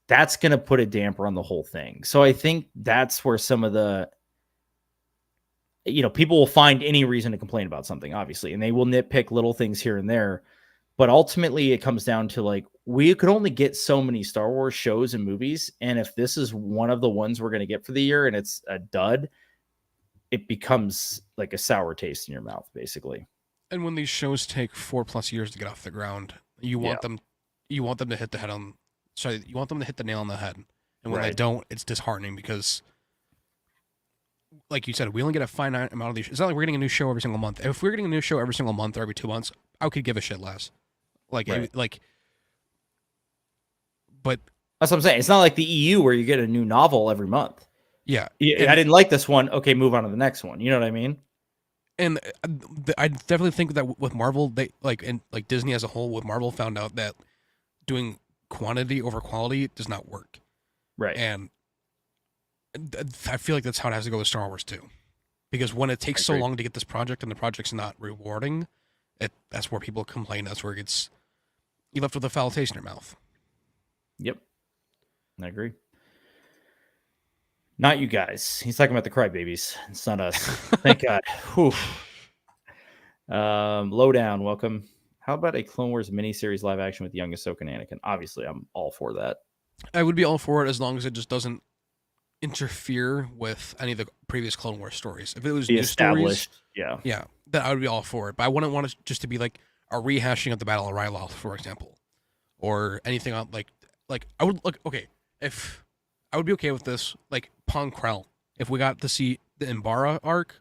B: that's going to put a damper on the whole thing. So I think that's where some of the, people will find any reason to complain about something, obviously, and they will nitpick little things here and there. But ultimately, it comes down to like, we could only get so many Star Wars shows and movies. And if this is one of the ones we're going to get for the year and it's a dud, it becomes like a sour taste in your mouth, basically.
A: And when these shows take 4+ years to get off the ground, you want them to hit the head on. Sorry, you want them to hit the nail on the head. And when they don't, it's disheartening because, like you said, we only get a finite amount of these. It's not like we're getting a new show every single month. If we're getting a new show every single month or every 2 months, I could give a shit less. But
B: that's what I'm saying. It's not like the EU where you get a new novel every month.
A: Yeah,
B: I didn't like this one. Okay, move on to the next one. You know what I mean?
A: And I definitely think that with Marvel, they and Disney as a whole, with Marvel found out that doing quantity over quality does not work.
B: Right.
A: And I feel like that's how it has to go with Star Wars too, because when it takes so long to get this project and the project's not rewarding, that's where people complain. That's where you left with a foul taste in your mouth.
B: Yep, I agree. Not you guys. He's talking about the crybabies. It's not us. Thank God. Whew. Lowdown, welcome. How about a Clone Wars miniseries live action with young Ahsoka and Anakin? Obviously, I'm all for that.
A: I would be all for it as long as it just doesn't interfere with any of the previous Clone Wars stories. If it was new stories, yeah, then I would be all for it. But I wouldn't want it just to be like a rehashing of the Battle of Ryloth, for example, or anything on like I would look okay if I would be okay with this like Pong Krell if we got to see the Imbara arc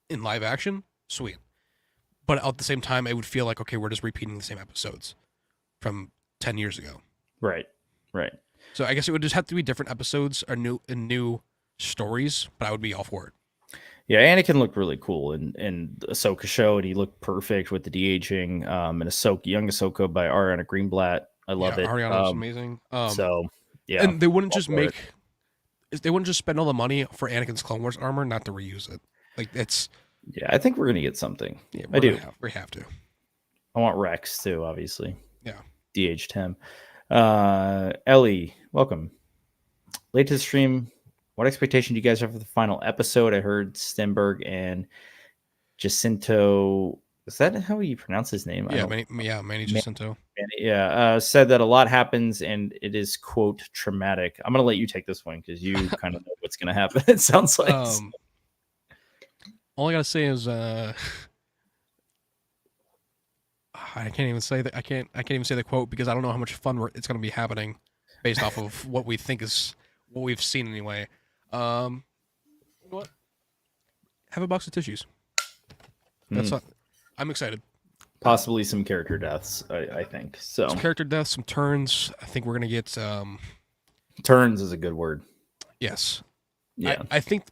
A: in live action, sweet. But at the same time, I would feel like okay, we're just repeating the same episodes from 10 years ago.
B: Right.
A: So I guess it would just have to be different episodes or new stories, but I would be all for it.
B: Yeah, Anakin looked really cool in the Ahsoka show, and he looked perfect with the de-aging. And young Ahsoka by Ariana Greenblatt. I love it.
A: Ariana's amazing.
B: So yeah,
A: and they wouldn't just spend all the money for Anakin's Clone Wars armor not to reuse it. Like it's.
B: Yeah, I think we're gonna get something.
A: Yeah,
B: I do.
A: We have to.
B: I want Rex too, obviously.
A: Yeah.
B: De-aged him. Ellie, welcome. Latest stream. What expectation do you guys have for the final episode? I heard Stenberg and Jacinto. Is that how you pronounce his name?
A: Yeah, Manny Jacinto.
B: Said that a lot happens and it is, quote, traumatic. I'm going to let you take this one because you kind of know what's going to happen. It sounds like.
A: All I got to say is I can't even say that. I can't even say the quote because I don't know how much fun it's going to be happening based off of what we think is what we've seen anyway. What? Have a box of tissues. That's not, I'm excited.
B: Possibly some character deaths, I think. So
A: some character deaths, some turns. I think we're gonna get
B: turns is a good word.
A: Yes.
B: Yeah.
A: I think.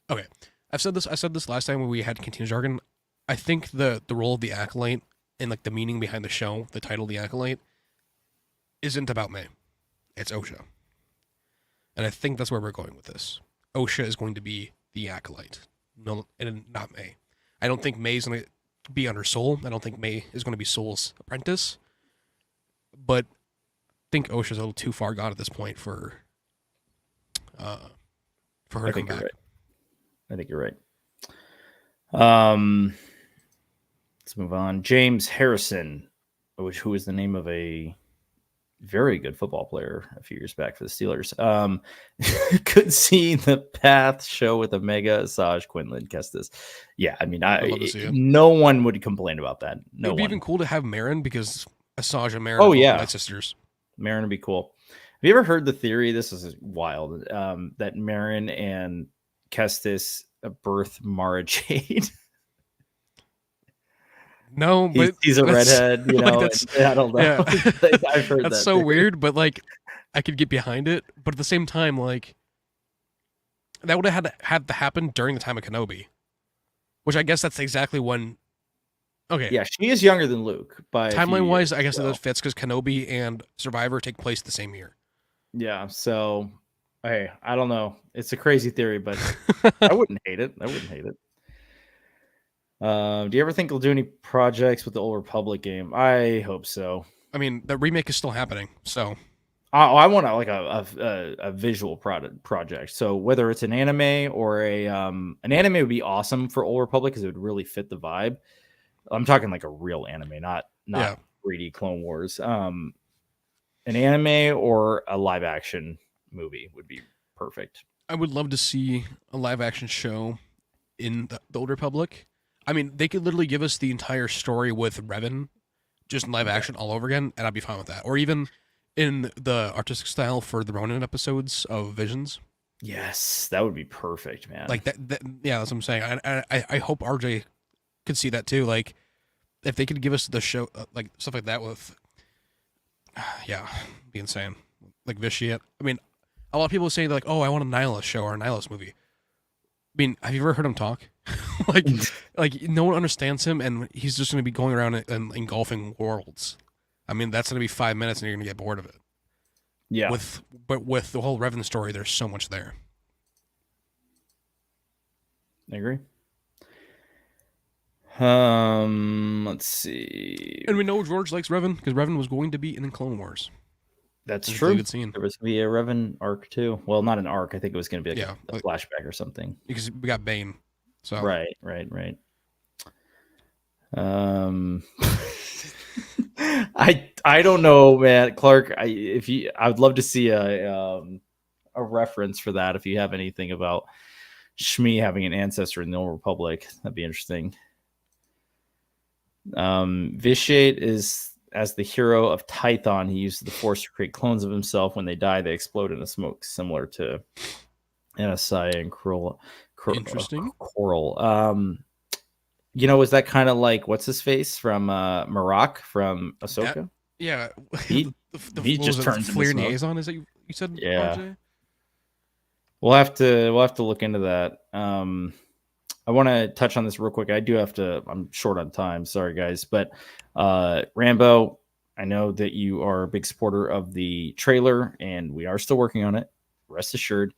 A: Okay, I said this last time when we had Cantina Jargon. I think the role of the Acolyte and like the meaning behind the show, the title, the Acolyte, isn't about May. It's Osha. And I think that's where we're going with this. Osha is going to be the Acolyte, no, and not May. I don't think May's going to be under Soul. I don't think May is going to be Soul's apprentice. But I think Osha's a little too far gone at this point for her to come back.
B: Right. I think you're right. Let's move on. James Harrison, who is the name of a very good football player a few years back for the Steelers. Could see the Path show with Omega, Asajj, Quinlan, Kestis. Yeah, I mean,
A: I'd love to see it.
B: no one would complain about that.
A: It
B: No
A: would be
B: one.
A: even cool to have Marin because Asajj and Marin
B: Oh
A: are both
B: yeah,
A: Night Sisters.
B: Marin would be cool. Have you ever heard the theory? This is wild. That Marin and Kestis birth Mara Jade.
A: No, but
B: he's a redhead, you know.
A: Like
B: I don't know.
A: Yeah.
B: I've heard
A: that's
B: that
A: so
B: theory.
A: weird, but like I could get behind it. But at the same time, like that would have had to happen during the time of Kenobi, which I guess that's exactly when. Okay.
B: Yeah, she is younger than Luke by
A: timeline wise. I guess
B: so.
A: that fits because Kenobi and Survivor take place the same year.
B: Yeah, so hey, I don't know. It's a crazy theory, but I wouldn't hate it. Do you ever think we'll do any projects with the Old Republic game? I hope so.
A: I mean, the remake is still happening, so
B: I want a visual project. So whether it's an anime or an anime would be awesome for Old Republic because it would really fit the vibe. I'm talking like a real anime, not 3D Clone Wars. An anime or a live action movie would be perfect.
A: I would love to see a live action show in the Old Republic. I mean, they could literally give us the entire story with Revan, just in live action all over again, and I'd be fine with that. Or even in the artistic style for the Ronin episodes of Visions.
B: Yes, that would be perfect, man.
A: Like that yeah, that's what I'm saying. I hope RJ could see that too. Like, if they could give us the show, like stuff like that with, yeah, be insane. Like Vitiate. I mean, a lot of people say like, "Oh, I want a Nihilus show or a Nihilus movie." I mean, have you ever heard him talk? like no one understands him, and he's just going to be going around and engulfing worlds. I mean, that's going to be 5 minutes, and you're going to get bored of it.
B: Yeah.
A: But with the whole Revan story, there's so much there.
B: I agree. Let's see.
A: And we know George likes Revan because Revan was going to be in Clone Wars.
B: That's true.
A: Good scene.
B: There was going to be a Revan arc too. Well, not an arc. I think it was going to be like a flashback or something.
A: Because we got Bane. So
B: right. I don't know, man. Clark, I would love to see a reference for that. If you have anything about Shmi having an ancestor in the Old Republic, that'd be interesting. Vitiate is as the hero of Tython. He uses the Force to create clones of himself. When they die, they explode in a smoke, similar to Anasai and Coral.
A: Interesting.
B: Coral. Is that kind of like what's his face from Marak from Ahsoka?
A: Yeah.
B: He just turns
A: Flair Liaison, is that you said?
B: Yeah.
A: RJ?
B: We'll have to look into that. I want to touch on this real quick. I'm short on time. Sorry, guys. But Rambo, I know that you are a big supporter of the trailer, and we are still working on it. Rest assured.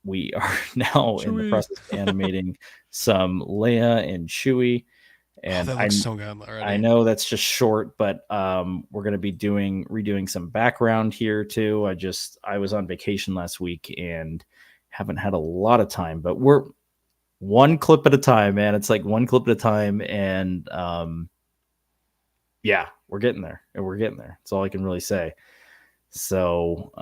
B: We are now in the process of animating some Leia and Chewie. And
A: that looks so good already.
B: I know that's just short, but we're going to be redoing some background here too. I was on vacation last week and haven't had a lot of time, but we're one clip at a time, man. It's like one clip at a time. And yeah, we're getting there. That's all I can really say. So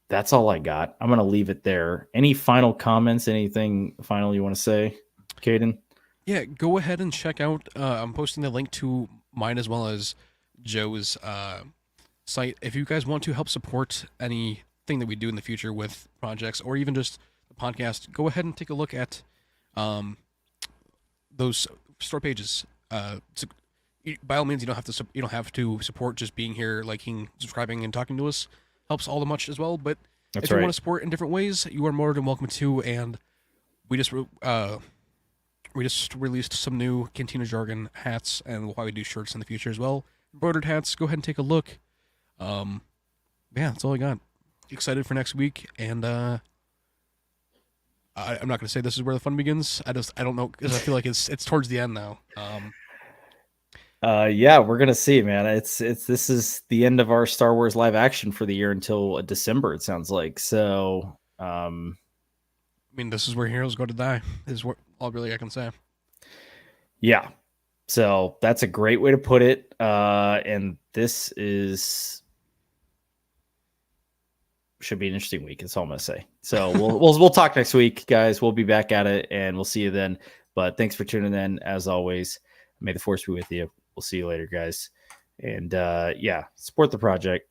B: that's all I got. I'm going to leave it there. Any final comments? Anything final you want to say, Caden?
A: Yeah, go ahead and check out. I'm posting the link to mine as well as Joe's site. If you guys want to help support anything that we do in the future with projects or even just the podcast, go ahead and take a look at those store pages. By all means, you don't have to support just being here, liking, subscribing, and talking to us. Helps all the much as well. But if you want to support in different ways, you are more than welcome to. And we just released some new Cantina Jargon hats, and we'll probably do shirts in the future as well. Embroidered hats. Go ahead and take a look. Yeah, that's all I got. Excited for next week, and I'm not gonna say this is where the fun begins. I don't know because I feel like it's towards the end now.
B: Yeah, we're gonna see, man. This is the end of our Star Wars live action for the year until December. It sounds like so.
A: I mean, this is where heroes go to die. Is what all really I can say.
B: Yeah. So that's a great way to put it. And this should be an interesting week. That's all I'm gonna say. So we'll talk next week, guys. We'll be back at it, and we'll see you then. But thanks for tuning in, as always. May the force be with you. We'll see you later, guys. And support the project.